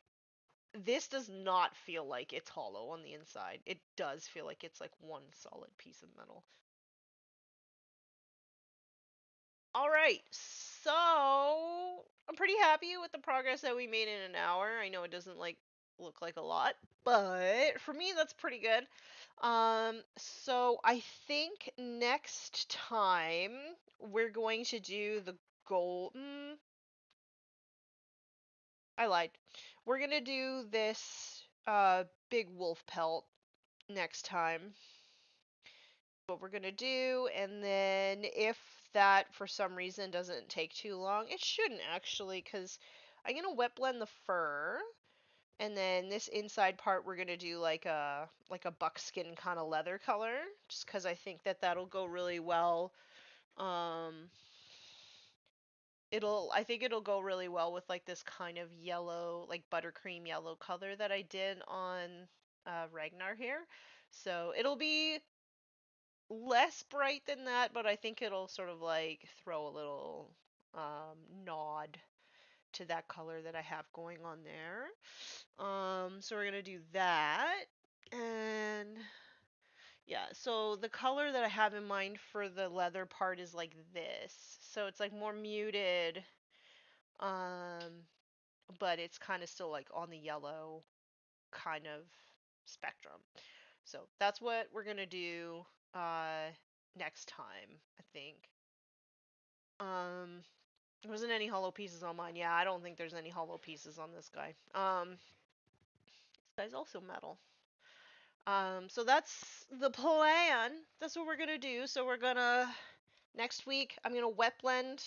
this does not feel like it's hollow on the inside. It does feel like it's like one solid piece of metal. All right, so I'm pretty happy with the progress that we made in an hour. I know it doesn't like look like a lot, but for me that's pretty good. So I think next time we're going to do the gold. I lied. We're gonna do this big wolf pelt next time. What we're gonna do, and then if that for some reason doesn't take too long, it shouldn't actually, because I'm gonna wet blend the fur, and then this inside part we're gonna do like a buckskin kind of leather color, just because I think that that'll go really well. Um, I think it'll go really well with like this kind of yellow, like buttercream yellow color that I did on Ragnar here. So it'll be less bright than that, but I think it'll sort of like throw a little nod to that color that I have going on there. So we're gonna do that, and yeah. So the color that I have in mind for the leather part is like this. So it's like more muted, um, but it's kind of still like on the yellow kind of spectrum. So that's what we're gonna do next time, I think. There wasn't any hollow pieces on mine. Yeah, I don't think there's any hollow pieces on this guy. This guy's also metal. So that's the plan. That's what we're gonna do. So we're gonna next week. I'm gonna wet blend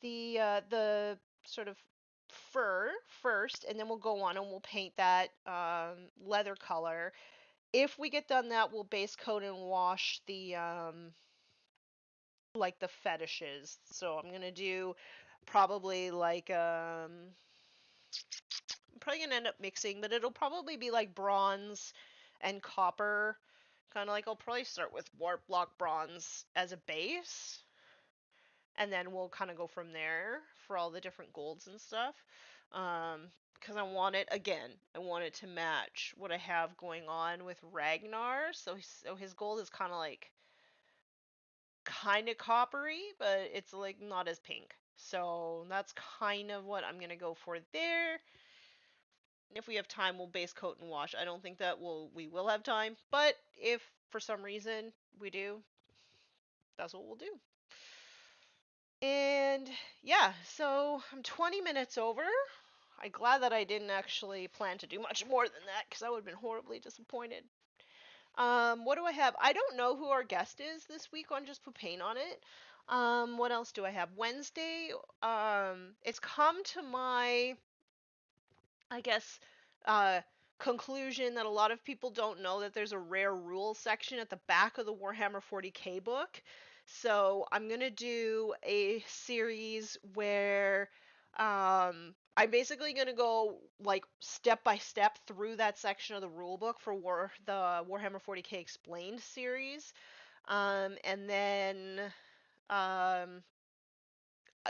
the sort of fur first, and then we'll go on and we'll paint that leather color. If we get done that, we'll base coat and wash the like the fetishes. So I'm gonna do probably like I'm probably gonna end up mixing, but it'll probably be like bronze and copper. Kind of like I'll probably start with warp block bronze as a base, and then we'll kind of go from there for all the different golds and stuff. Because I want it again. I want it to match what I have going on with Ragnar. So his gold is kind of coppery, but it's like not as pink. So that's kind of what I'm gonna go for there. If we have time, we'll base coat and wash. I don't think that we will have time, but if for some reason we do, that's what we'll do. And yeah, so I'm 20 minutes over. I'm glad that I didn't actually plan to do much more than that because I would have been horribly disappointed. What do I have? I don't know who our guest is this week on Just Put Paint on It. What else do I have? Wednesday, it's come to my, I guess, uh, conclusion that a lot of people don't know that there's a rare rules section at the back of the Warhammer 40k book. So I'm gonna do a series where I'm basically gonna go like step by step through that section of the rule book for the Warhammer 40k Explained series, and then um,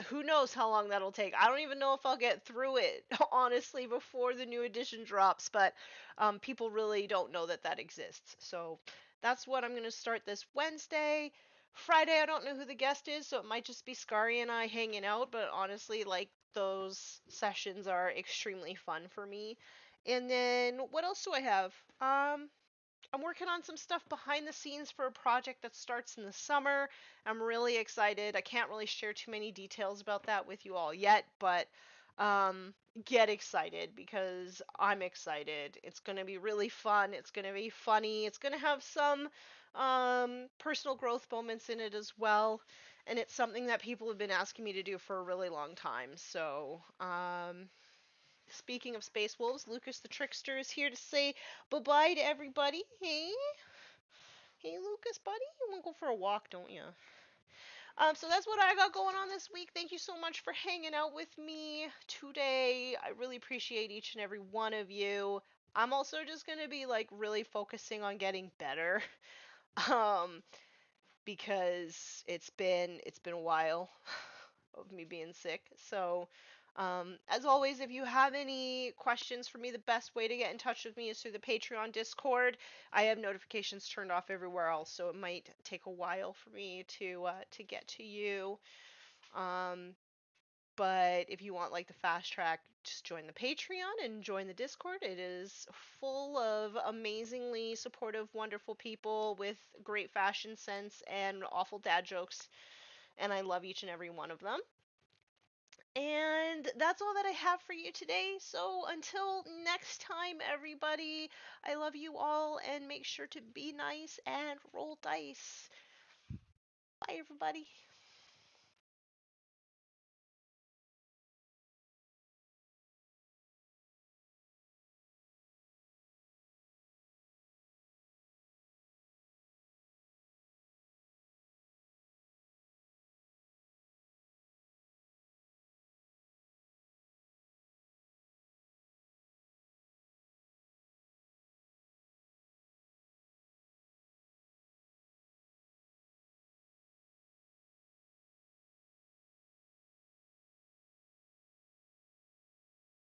who knows how long that'll take. I don't even know if I'll get through it, honestly, before the new edition drops, but people really don't know that that exists. So that's what I'm going to start this Wednesday. Friday, I don't know who the guest is, so it might just be Scary and I hanging out, but honestly, like, those sessions are extremely fun for me. And then what else do I have? I'm working on some stuff behind the scenes for a project that starts in the summer. I'm really excited. I can't really share too many details about that with you all yet, but um, get excited because I'm excited. It's going to be really fun. It's going to be funny. It's going to have some personal growth moments in it as well. And it's something that people have been asking me to do for a really long time. So, speaking of Space Wolves, Lucas the Trickster is here to say bye-bye to everybody. Hey, hey, Lucas, buddy, you want to go for a walk, don't you? So that's what I got going on this week. Thank you so much for hanging out with me today. I really appreciate each and every one of you. I'm also just gonna be like really focusing on getting better, um, because it's been a while of me being sick. So, as always, if you have any questions for me, the best way to get in touch with me is through the Patreon Discord. I have notifications turned off everywhere else, so it might take a while for me to get to you. Um, but if you want like the fast track, just join the Patreon and join the Discord. It is full of amazingly supportive, wonderful people with great fashion sense and awful dad jokes, and I love each and every one of them. And that's all that I have for you today. So until next time, everybody, I love you all and make sure to be nice and roll dice. Bye, everybody.